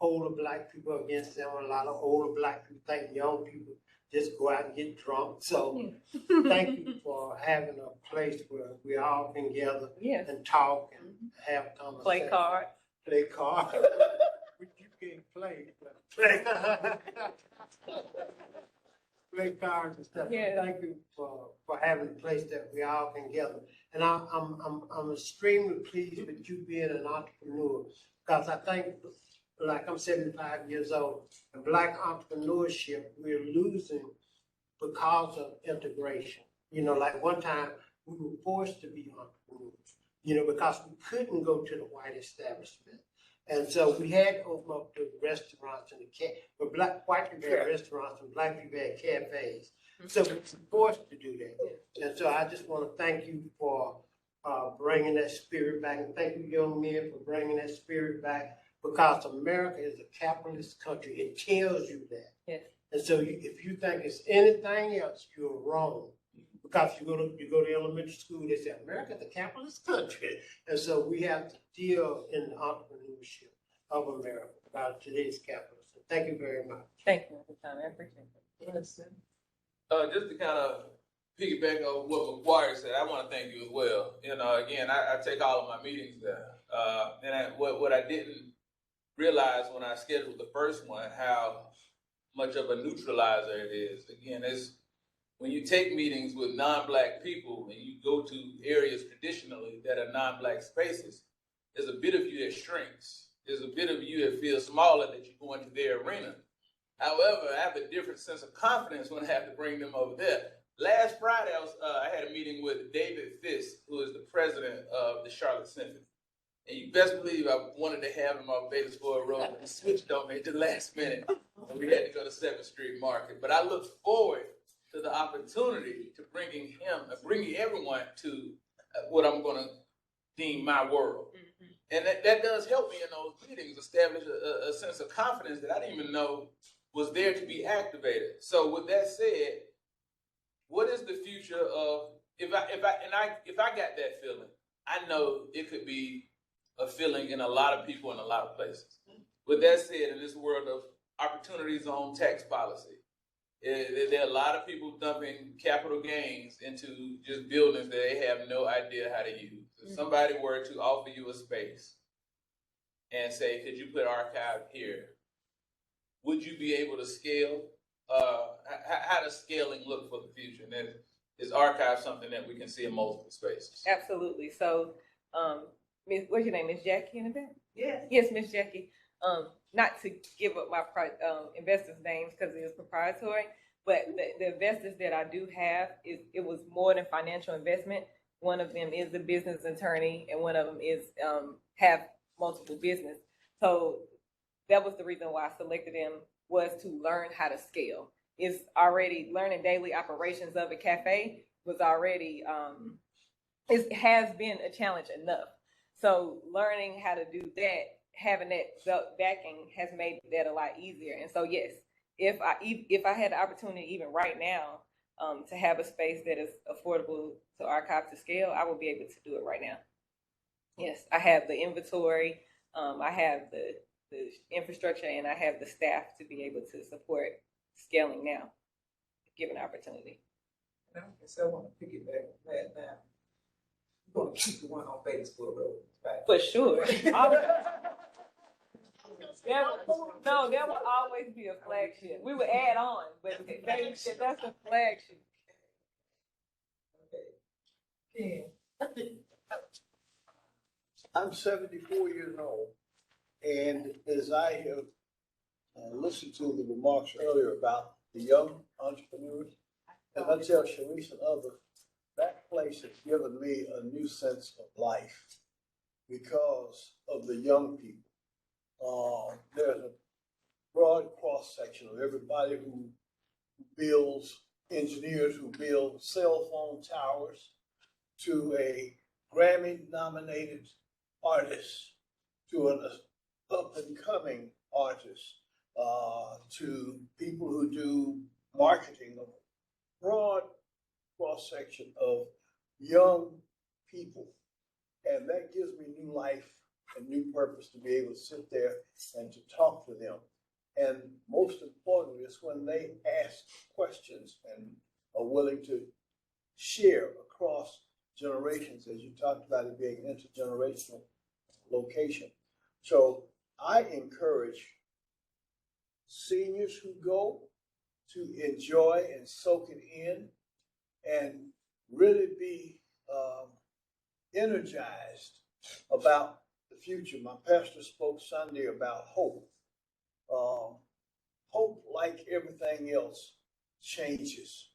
S6: older Black people are against them. A lot of older Black people think young people just go out and get drunk. So thank you for having a place where we all can gather and talk and have conversation. Play cards. Which you can't play, but play cards and stuff.
S4: Yeah.
S6: Thank you for having a place that we all can gather. And I'm extremely pleased with you being an entrepreneur, because I think, I'm 75 years old, and Black entrepreneurship we're losing because of integration. One time we were forced to be entrepreneurs, because we couldn't go to the white establishment. And so we had to open up the restaurants and but white people had restaurants and black people had cafes. So we were forced to do that. And so I just want to thank you for bringing that spirit back. And thank you, young men, for bringing that spirit back. Because America is a capitalist country. It tells you that.
S4: Yes.
S6: And so if you think it's anything else, you're wrong. Because you go to elementary school, they say America is a capitalist country. And so we have to deal in the entrepreneurship of America about today's capitalism. Thank you very much.
S4: Thank you, Mr. Tommy. I appreciate it.
S1: Yes.
S3: Just to kind of piggyback on what McGuire said, I want to thank you as well. You know, again, I take all of my meetings there. And what I didn't realize when I scheduled the first one, how much of a neutralizer it is. Again, it's when you take meetings with non-black people and you go to areas traditionally that are non-black spaces, there's a bit of you that shrinks. There's a bit of you that feels smaller that you go into their arena. However, I have a different sense of confidence when I have to bring them over there. Last Friday, I had a meeting with David Fisk, who is the president of the Charlotte Symphony. And you best believe I wanted to have him on Beatties Ford Road, but the switched on me at the last minute. And we had to go to 7th Street Market. But I look forward to the opportunity to bringing everyone to what I'm going to deem my world. Mm-hmm. And that does help me in those meetings establish a sense of confidence that I didn't even know was there to be activated. So with that said, what is the future of, if I got that feeling, I know it could be a feeling in a lot of people in a lot of places. With that said, in this world of opportunity zone tax policy, there are a lot of people dumping capital gains into just buildings that they have no idea how to use. If somebody were to offer you a space and say, could you put archive here? Would you be able to scale? How does scaling look for the future? And is archive something that we can see in multiple spaces?
S4: Absolutely. So, what's your name? Miss Jackie in the back?
S1: Yes.
S4: Yes, Miss Jackie. Not to give up my investors' names because it is proprietary, but the investors that I do have, it was more than financial investment. One of them is a business attorney, and one of them is have multiple business. So that was the reason why I selected them, was to learn how to scale. It's already learning daily operations of a cafe was already it has been a challenge enough. So learning how to do that, having that backing has made that a lot easier. And so yes, if I had the opportunity even right now to have a space that is affordable to archive to scale, I will be able to do it right now. Yes, I have the inventory, I have the infrastructure, and I have the staff to be able to support scaling now, given opportunity.
S1: And I guess I want to piggyback on that now. We're going to keep the one on Beatties Ford Road, right?
S4: For sure. There will always be a flagship. We would add on, but that's a flagship.
S1: Okay. Ken.
S7: I'm 74 years old, and as I have listened to the remarks earlier about the young entrepreneurs, and I tell Cheryse and others, that place has given me a new sense of life because of the young people. There's a broad cross-section of everybody who builds, engineers who build cell phone towers, to a Grammy-nominated artist, to an up-and-coming artist, to people who do marketing, a broad cross-section of young people. And that gives me new life and new purpose to be able to sit there and to talk to them. And most importantly, it's when they ask questions and are willing to share across generations, as you talked about it being an intergenerational location. So I encourage seniors who go to enjoy and soak it in and really be energized about the future. My pastor spoke Sunday about hope. Hope, like everything else, changes.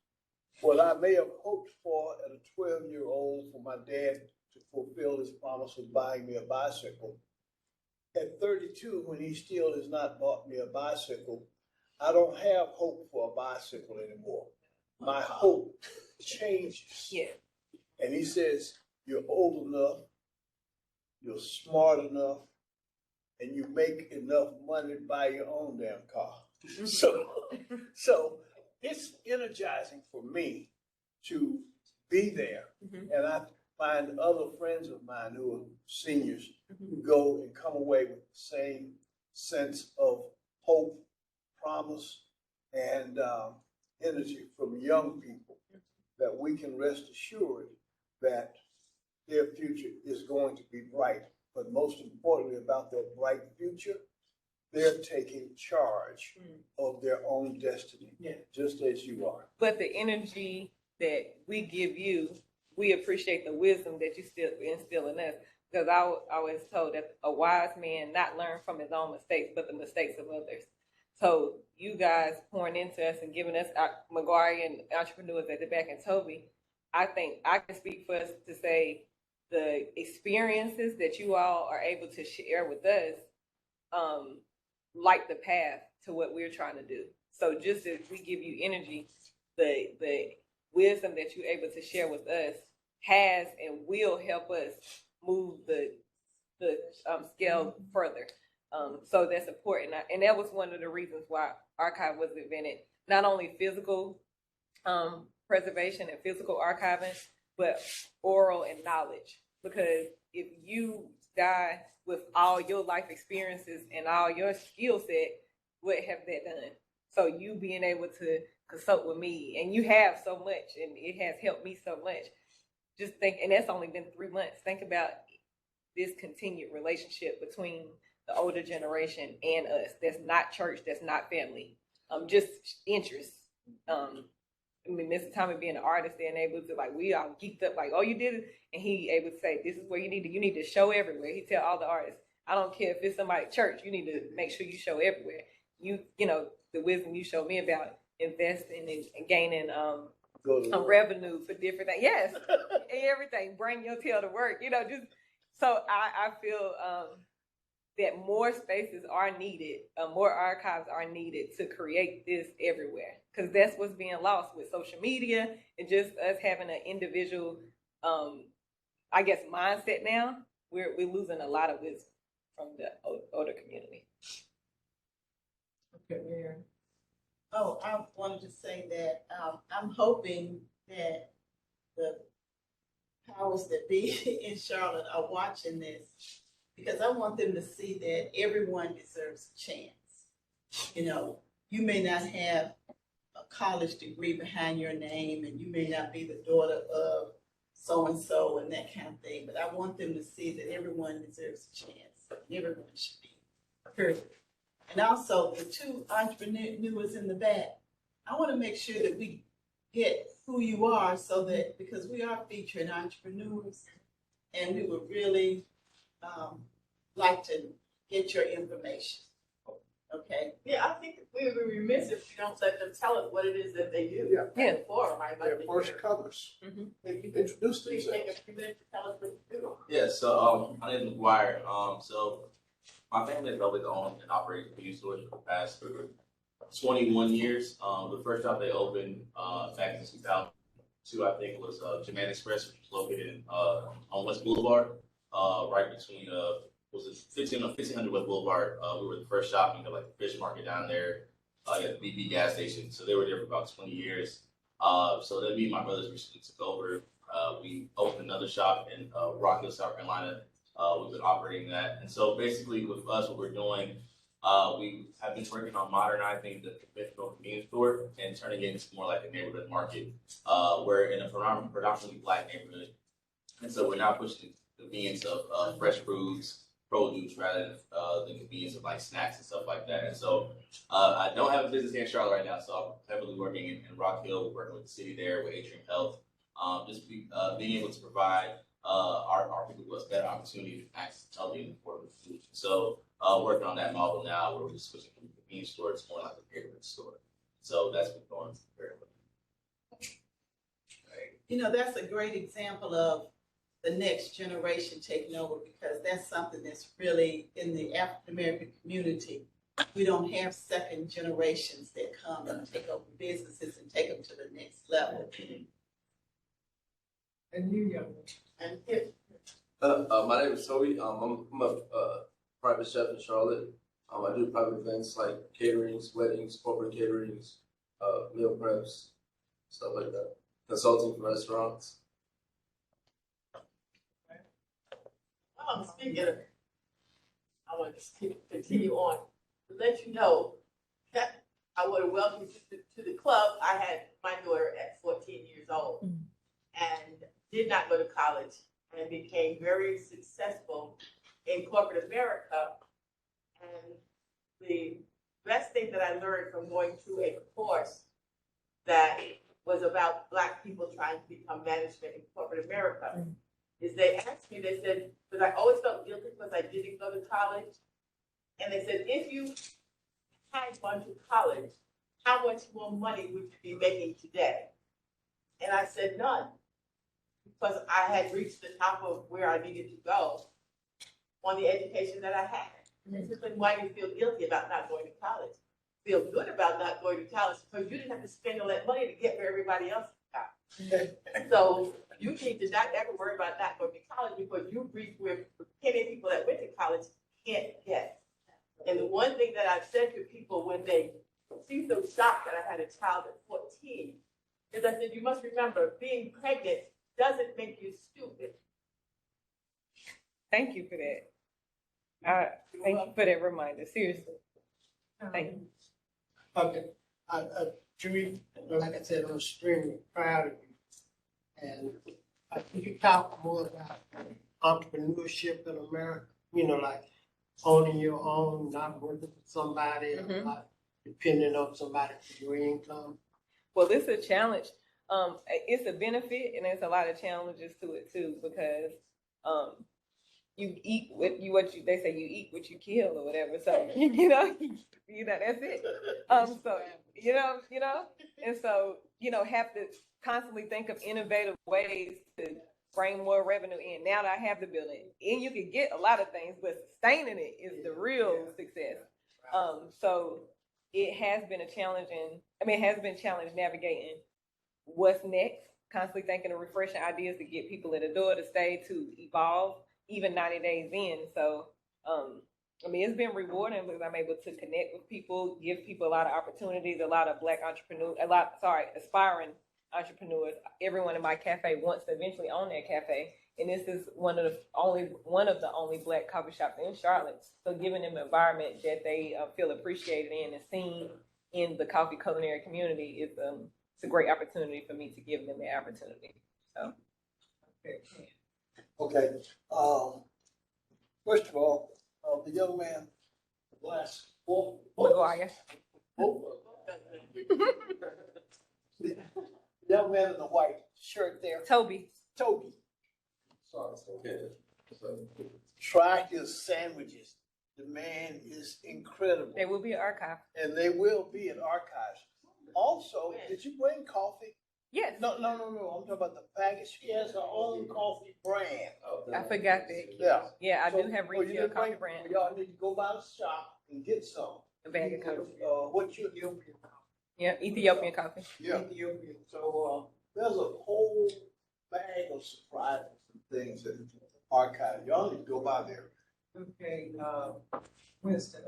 S7: What I may have hoped for at a 12-year-old for my dad to fulfill his promise of buying me a bicycle at 32, when he still has not bought me a bicycle, I don't have hope for a bicycle anymore. My hope changes.
S4: Yeah.
S7: And he says, you're old enough, you're smart enough, and you make enough money to buy your own damn car. So it's energizing for me to be there. And I find other friends of mine who are seniors who go and come away with the same sense of hope, promise, and energy from young people, that we can rest assured that their future is going to be bright. But most importantly about that bright future, they're taking charge of their own destiny, just as you are.
S4: But the energy that we give you, we appreciate the wisdom that you still instill in us. Because I was told that a wise man not learn from his own mistakes, but the mistakes of others. So you guys pouring into us and giving us McGuire and entrepreneurs at the back, and Toby, I think I can speak for us to say the experiences that you all are able to share with us light the path to what we're trying to do. So just as we give you energy, the wisdom that you're able to share with us has and will help us move the scale further. So that's important. And that was one of the reasons why archive was invented. Not only physical preservation and physical archiving, but oral and knowledge. Because if you die with all your life experiences and all your skill set, what have that done? So you being able to consult with me, and you have so much, and it has helped me so much. Just think, and that's only been 3 months. Think about this continued relationship between the older generation and us. That's not church, that's not family. Just interest. I mean, Mr. Tommy being an artist and able to, like, we all geeked up, like, oh, you did it, and he able to say, this is where you need to show everywhere. He tell all the artists, I don't care if it's somebody at church, you need to make sure you show everywhere. You know, the wisdom you showed me about investing and gaining revenue for different things. Yes, everything. Bring your tail to work. You know, just so I feel that more spaces are needed, more archives are needed to create this everywhere. Because that's what's being lost with social media and just us having an individual, I guess, mindset now. We're losing a lot of wisdom from the older community. Okay, Mayor.
S9: Oh, I wanted to say that I'm hoping that the powers that be in Charlotte are watching this, because I want them to see that everyone deserves a chance. You know, you may not have a college degree behind your name, and you may not be the daughter of so-and-so and that kind of thing, but I want them to see that everyone deserves a chance. Everyone should be heard. And also, the two entrepreneurs in the back, I want to make sure that we get who you are, so that, because we are featuring entrepreneurs, and we would really like to get your information. Okay?
S13: Yeah, I think we would be remiss if you don't let them tell us what it is that they do.
S7: Yeah.
S13: Before, right?
S7: They're first comers.
S13: If you
S7: Introduce
S13: please
S7: themselves.
S13: take a few minutes to tell us what you do.
S11: Yeah, so my name is McGuire. So my family has always owned and operated convenience stores for the past 21 years. The first shop they opened back in 2002, I think, was Jaman Express, which was located on West Boulevard, right between was it 1500 West Boulevard. We were the first shop. You know, like the fish market down there. At the BP gas station. So they were there for about 20 years. So then me and my brothers recently took over. We opened another shop in Rock Hill, South Carolina. We've been operating that. And so basically with us, what we're doing, we have been working on modernizing the conventional convenience store and turning it into more like a neighborhood market. We're in a predominantly Black neighborhood. And so we're now pushing the convenience of fresh fruits, produce, rather than the convenience of like snacks and stuff like that. And so I don't have a business here in Charlotte right now, so I'm heavily working in Rock Hill, working with the city there, with Atrium Health, being able to provide our people with better opportunity to access healthy and affordable food. So working on that model now, where we're just switching from a convenience store to more like a neighborhood store. So that's been going very well.
S9: You know, that's a great example of the next generation taking over, because that's something that's really in the African American community. We don't have second generations that come and take over businesses and take them to the next level.
S1: And you, young man.
S9: And if
S11: My name is Toby. I'm a private chef in Charlotte. I do private events like caterings, weddings, corporate caterings, meal preps, stuff like that. Consulting for restaurants.
S13: Speaking of, I want to continue on to let you know that I want to welcome you to the club. I had my daughter at 14 years old and did not go to college and became very successful in corporate America. And the best thing that I learned from going to a course that was about Black people trying to become management in corporate America is they asked me, they said, because I always felt guilty because I didn't go to college. And they said, if you had gone to college, how much more money would you be making today? And I said, none, because I had reached the top of where I needed to go on the education that I had. And so then why do you feel guilty about not going to college? Feel good about not going to college because you didn't have to spend all that money to get where everybody else got. So you need to not ever worry about not going to college because you reached where many people that went to college can't get. And the one thing that I've said to people when they see so shocked that I had a child at 14 is I said, you must remember, being pregnant doesn't make you stupid.
S4: Thank you for that. Thank you for that reminder. Seriously. Thank you.
S6: Okay, Cheryse, like I said, I'm extremely proud of you. And can you talk more about entrepreneurship in America? You know, like owning your own, not working for somebody, or not depending on somebody for your income.
S4: Well, it's a challenge. It's a benefit, and there's a lot of challenges to it too, because you eat they say you eat what you kill or whatever. So that's it. So and so have to constantly think of innovative ways to bring more revenue in. Now that I have the building, and you can get a lot of things, but sustaining it is the real success. So it has been a challenge navigating what's next, constantly thinking of refreshing ideas to get people in the door, to stay, to evolve, even 90 days in. So, it's been rewarding because I'm able to connect with people, give people a lot of opportunities, a lot of Black entrepreneurs, aspiring entrepreneurs. Everyone in my cafe wants to eventually own that cafe. And this is one of the only Black coffee shops in Charlotte. So giving them an environment that they feel appreciated in and seen in the coffee culinary community is it's a great opportunity for me to give them the opportunity. So.
S7: Okay. First of all, the young man, the glass,
S4: McGuire.
S7: the young man in the white shirt there.
S4: Toby.
S7: Sorry. Okay. Try his sandwiches. The man is incredible.
S4: They will be an archive.
S7: And they will be in archives. Also, did you bring coffee?
S4: Yes.
S7: No. I'm talking about the package. She has her own coffee brand.
S4: I forgot that.
S7: Yeah.
S4: Yeah, I do have retail coffee brand.
S7: Y'all need to go by the shop and get some.
S4: A bag of coffee.
S7: Ethiopian coffee?
S4: Yeah, Ethiopian coffee.
S7: Yeah. Ethiopian. So there's a whole bag of surprises and things in the archive. Y'all need to go by there.
S1: Okay, Winston.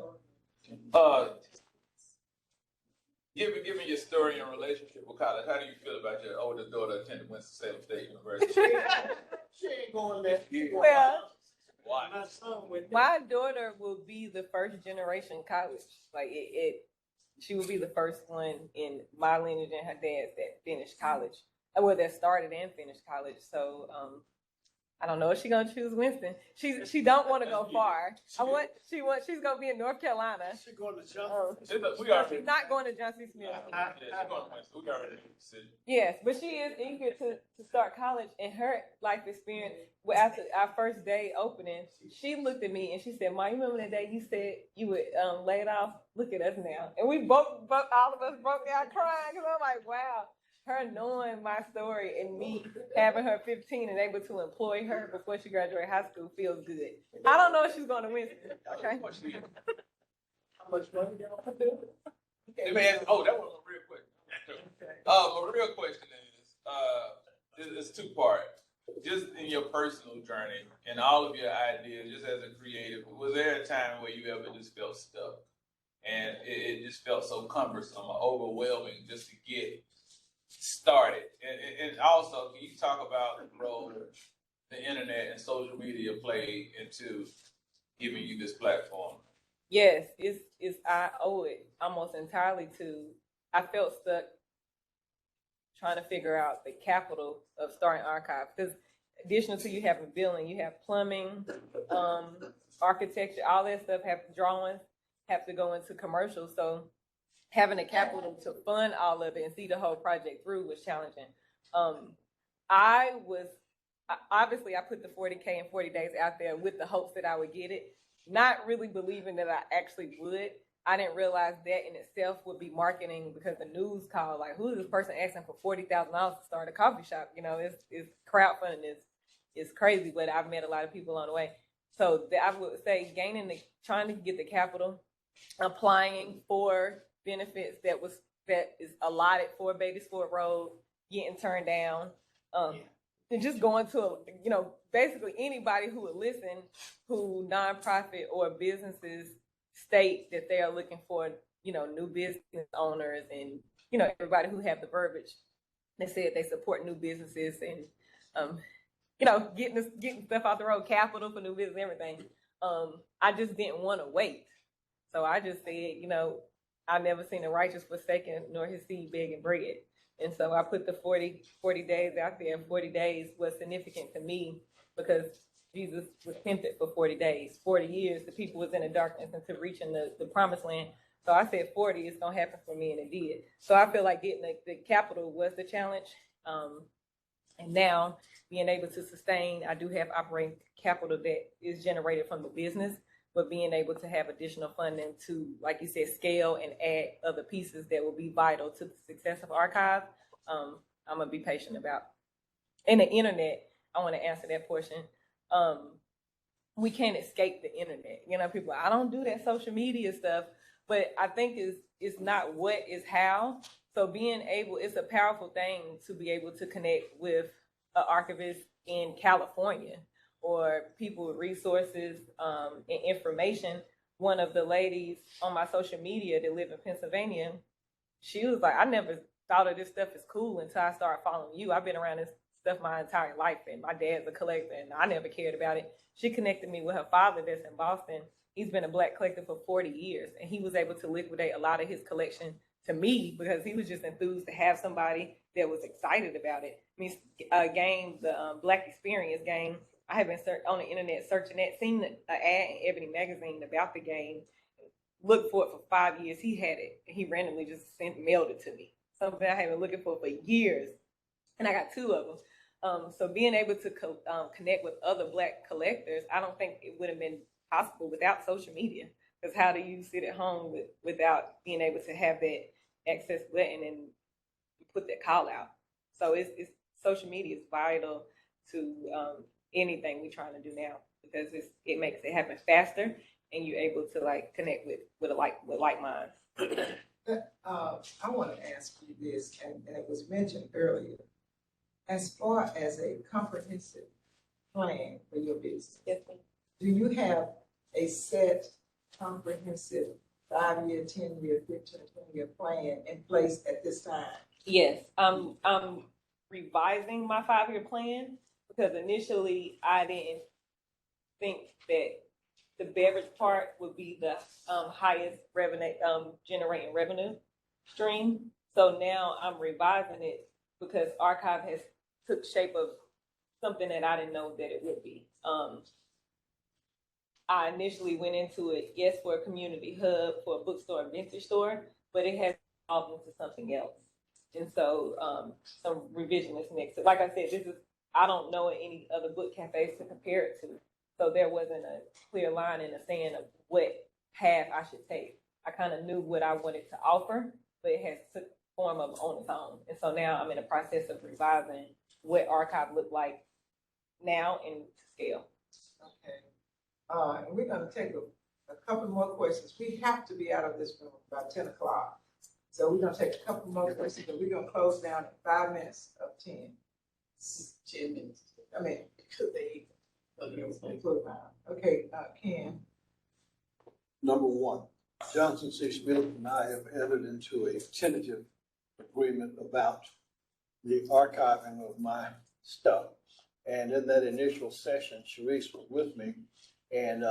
S3: Given your story and relationship with college, how do you feel about your oldest daughter attending Winston-Salem State University?
S7: She ain't going there.
S4: Well,
S3: Why?
S4: my daughter will be the first generation college. She will be the first one in my lineage and her dad's that finished college. Well, that started and finished college. So, I don't know if she's gonna choose Winston. She don't want to go far. She's gonna be in North Carolina.
S7: She's going to Johnson.
S4: She's not going to Johnson Smith.
S3: She's going to Winston. We already made the decision.
S4: Yes, but she is eager to start college, and her life experience. After our first day opening, she looked at me and she said, "Mom, you remember that day you said you would lay it off? Look at us now." And we both all of us broke down crying because I'm like, wow. her knowing my story and me having her 15 and able to employ her before she graduated high school feels good. I don't know if she's going to win. Okay.
S3: How much money y'all do? Let me ask, oh, that was a real question. My real question is two-part. Just in your personal journey and all of your ideas, just as a creative, was there a time where you ever just felt stuck and it just felt so cumbersome or overwhelming just to get started? And also, can you talk about the role the internet and social media played into giving you this platform?
S4: Yes, I owe it almost entirely to, I felt stuck trying to figure out the capital of starting archive, because additional to you having building, you have plumbing, architecture, all that stuff, have drawings, have to go into commercials. So having the capital to fund all of it and see the whole project through was challenging. Obviously I put the 40K in 40 days out there with the hopes that I would get it, not really believing that I actually would. I didn't realize that in itself would be marketing, because the news called, like, who is this person asking for $40,000 to start a coffee shop? You know, it's crowdfunding is crazy, but I've met a lot of people on the way. So I would say trying to get the capital, applying for benefits that is allotted for Beatties Ford Road, getting turned down, and just going to, basically anybody who would listen, who nonprofit or businesses state that they are looking for, new business owners and, everybody who have the verbiage. They said they support new businesses and, getting stuff out the road, capital for new business, everything. I just didn't want to wait. So I just said, I never seen the righteous forsaken nor his seed begging bread. And so I put the 40 days out there. 40 days was significant to me because Jesus was tempted for 40 days. 40 years, the people was in the darkness until reaching the promised land. So I said 40 is going to happen for me, and it did. So I feel like getting the capital was the challenge. And now being able to sustain, I do have operating capital that is generated from the business, but being able to have additional funding to, like you said, scale and add other pieces that will be vital to the success of archive, I'm going to be patient about. And the internet, I want to answer that portion. We can't escape the internet. People, I don't do that social media stuff, but I think it's not what, is how. So being able, it's a powerful thing to be able to connect with an archivist in California or people with resources and information. One of the ladies on my social media that live in Pennsylvania, she was like, I never thought of this stuff as cool until I started following you. I've been around this stuff my entire life, and my dad's a collector, and I never cared about it. She connected me with her father that's in Boston. He's been a Black collector for 40 years, and he was able to liquidate a lot of his collection to me because he was just enthused to have somebody that was excited about it. I mean, game, the Black Experience game, I have been on the internet searching that, seen an ad in Ebony magazine about the game, looked for it for 5 years. He had it, and he randomly just mailed it to me. Something I have been looking for years, and I got 2 of them. So being able to connect with other Black collectors, I don't think it would have been possible without social media. Because how do you sit at home without being able to have that access button and put that call out? So it's social media is vital to anything we're trying to do now, because it makes it happen faster, and you're able to connect with like minds.
S1: I want to ask you this, and it was mentioned earlier. As far as a comprehensive plan for your business, do you have a set comprehensive 5-year, 10-year, 15, 20-year plan in place at this time?
S4: Yes, I'm revising my 5-year plan because initially I didn't think that the beverage part would be the highest revenue generating revenue stream. So now I'm revising it because archive has took shape of something that I didn't know that it would be. I initially went into it, yes, for a community hub, for a bookstore and vintage store, but it has evolved into something else. And so some revision is next. So like I said, I don't know any other book cafes to compare it to. So there wasn't a clear line in the sand of what path I should take. I kind of knew what I wanted to offer, but it has form of on its own. And so now I'm in the process of revising what archive look like now and to scale.
S1: Okay. And we're gonna take a couple more questions. We have to be out of this room by 10 o'clock. So we're gonna take a couple more questions, and we're gonna close down in 5 minutes of 10.
S9: 10 minutes.
S1: I mean,
S9: Could they?
S1: okay, Ken.
S7: Number one, Johnson C. Smith and I have entered into a tentative agreement about the archiving of my stuff. And in that initial session, Cheryse was with me and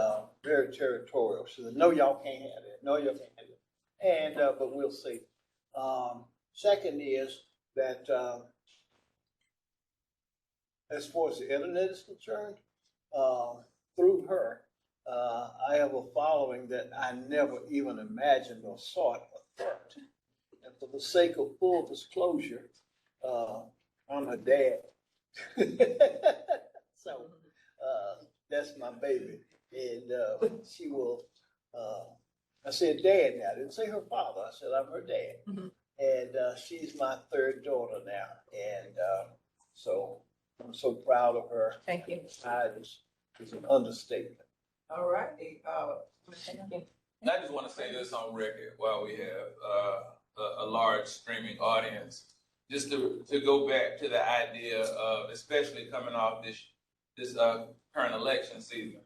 S7: very territorial. She said, no, y'all can't have it. No, y'all can't have it. And, but we'll see. Second is that as far as the internet is concerned, through her, I have a following that I never even imagined or sought or thought. And for the sake of full disclosure, I'm her dad. So that's my baby. And she will, I said dad now. I didn't say her father. I said I'm her dad. Mm-hmm. And she's my third daughter now. And so I'm so proud of her.
S4: Thank you.
S7: It's an understatement.
S1: All right.
S4: Thank you.
S3: And I just want to say this on record while we have a large streaming audience, just to go back to the idea of, especially coming off this current election season,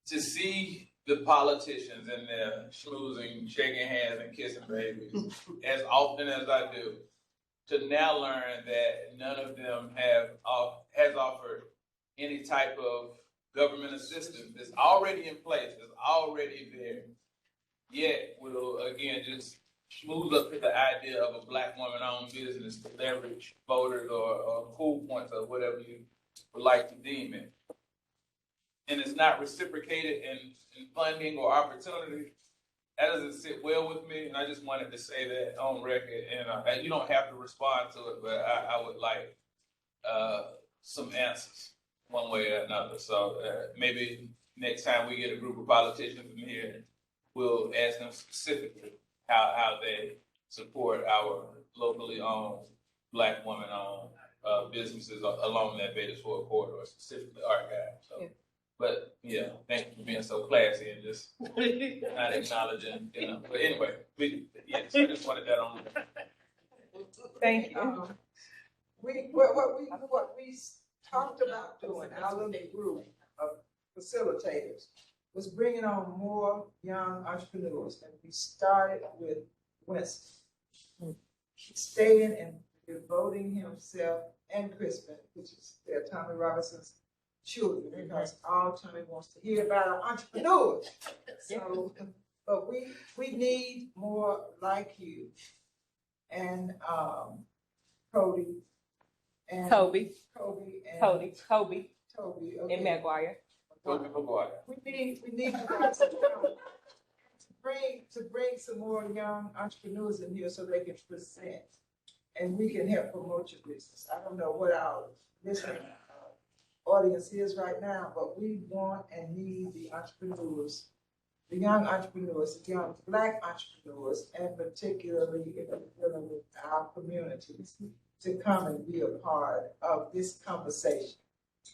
S3: to see the politicians in there schmoozing, shaking hands, and kissing babies as often as I do, to now learn that none of them has offered any type of government assistance that's already in place, that's already there, yet will again just schmooze up to the idea of a black woman-owned business to leverage voters or cool points or whatever you would like to deem it. And it's not reciprocated in funding or opportunity. That doesn't sit well with me, and I just wanted to say that on record. And you don't have to respond to it, but I would like some answers one way or another. So maybe next time we get a group of politicians in here, we'll ask them specifically how they support our locally owned, black woman-owned businesses along that Beatties Ford corridor, specifically archive. So. Yeah. But yeah, thank you for being so classy and just not acknowledging, you know. But anyway, I just wanted that on.
S4: Thank you.
S1: What we talked about doing, our little group of facilitators, was bringing on more young entrepreneurs, and we started with Winston. Staying and devoting himself and Crispin, which is Tommy Robinson's children, because all Tommy wants to hear about are entrepreneurs. So, but we need more like you and Cody and Toby and
S4: Toby
S1: okay.
S4: and McGuire.
S3: Toby McGuire.
S1: We need you guys to bring some more young entrepreneurs in here so they can present and we can help promote your business. I don't know what our listening audience is right now, but we want and need the entrepreneurs, the young entrepreneurs, the young black entrepreneurs, and particularly if we're dealing with our communities, to come and be a part of this conversation.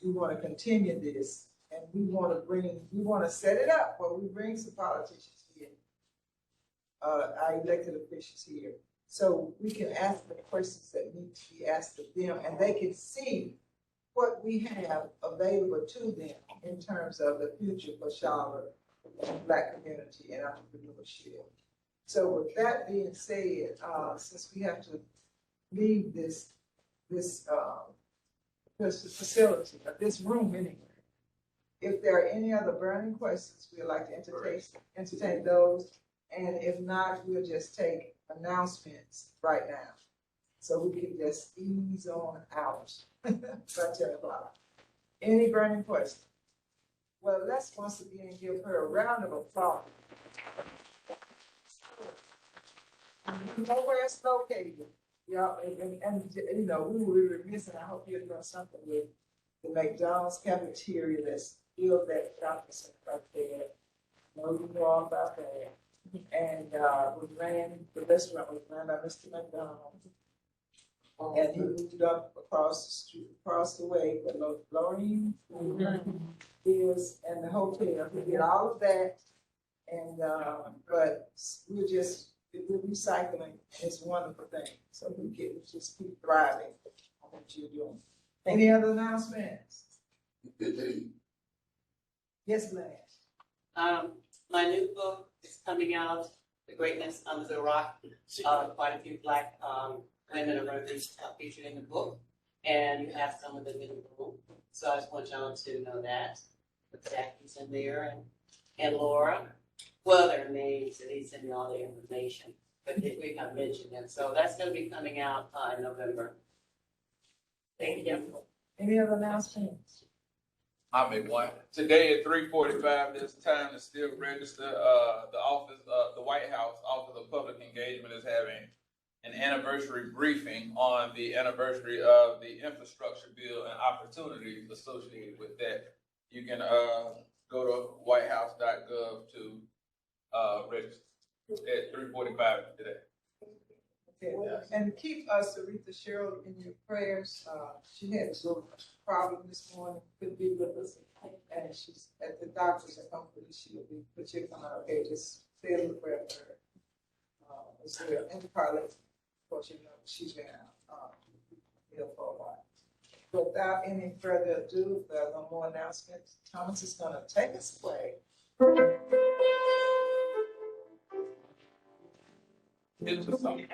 S1: We want to continue this, and we want to set it up where we bring some politicians here, our elected officials here, so we can ask the questions that need to be asked of them, and they can see what we have available to them in terms of the future for Charlotte and black community and entrepreneurship. So with that being said, since we have to leave this facility, this room anyway, if there are any other burning questions, we'd like to entertain those. And if not, we'll just take announcements right now, so we can just ease on out by 10 o'clock. Any burning questions? Well, let's once again give her a round of applause. You know where it's located. Yeah, and you know, we will be remiss, and I hope you're doing something with the McDonald's cafeteria that's still that shopping center right there. Know you know all about that. And, the restaurant was ran by Mr. McDonald. And he moved up across the street, across the way, where Lorraine is, and the hotel. We did all of that. And, but we're recycling. It's a wonderful thing. So we can just keep thriving on what you're doing. Any other announcements? Yes, Blanche.
S14: My new book is coming out, The Greatness Under the Rock. Quite a few Black women are going to be featured in the book, and you have some of them in the room. So I just want y'all to know that. But Jackie's in there, and Laura. Well, their names, and he sent me all the information, but we can mention them. So that's going to be coming out in November. Thank you.
S1: Any other announcements?
S3: I'll make one. Today at 3:45, there's time to still register. The office, the White House Office of Public Engagement is having an anniversary briefing on the anniversary of the infrastructure bill and opportunities associated with that. You can go to whitehouse.gov to register at 3:45 today.
S1: Okay. And keep Aretha Cheryl in your prayers. She had a little problem this morning, couldn't be with us. And she's at the doctor's, and hopefully she'll come out okay. Just say a little prayer for her. And Carly, of course, you know, she's been out ill for a while. Without any further ado, if there are no more announcements, Thomas is going to take us away.
S3: Into something.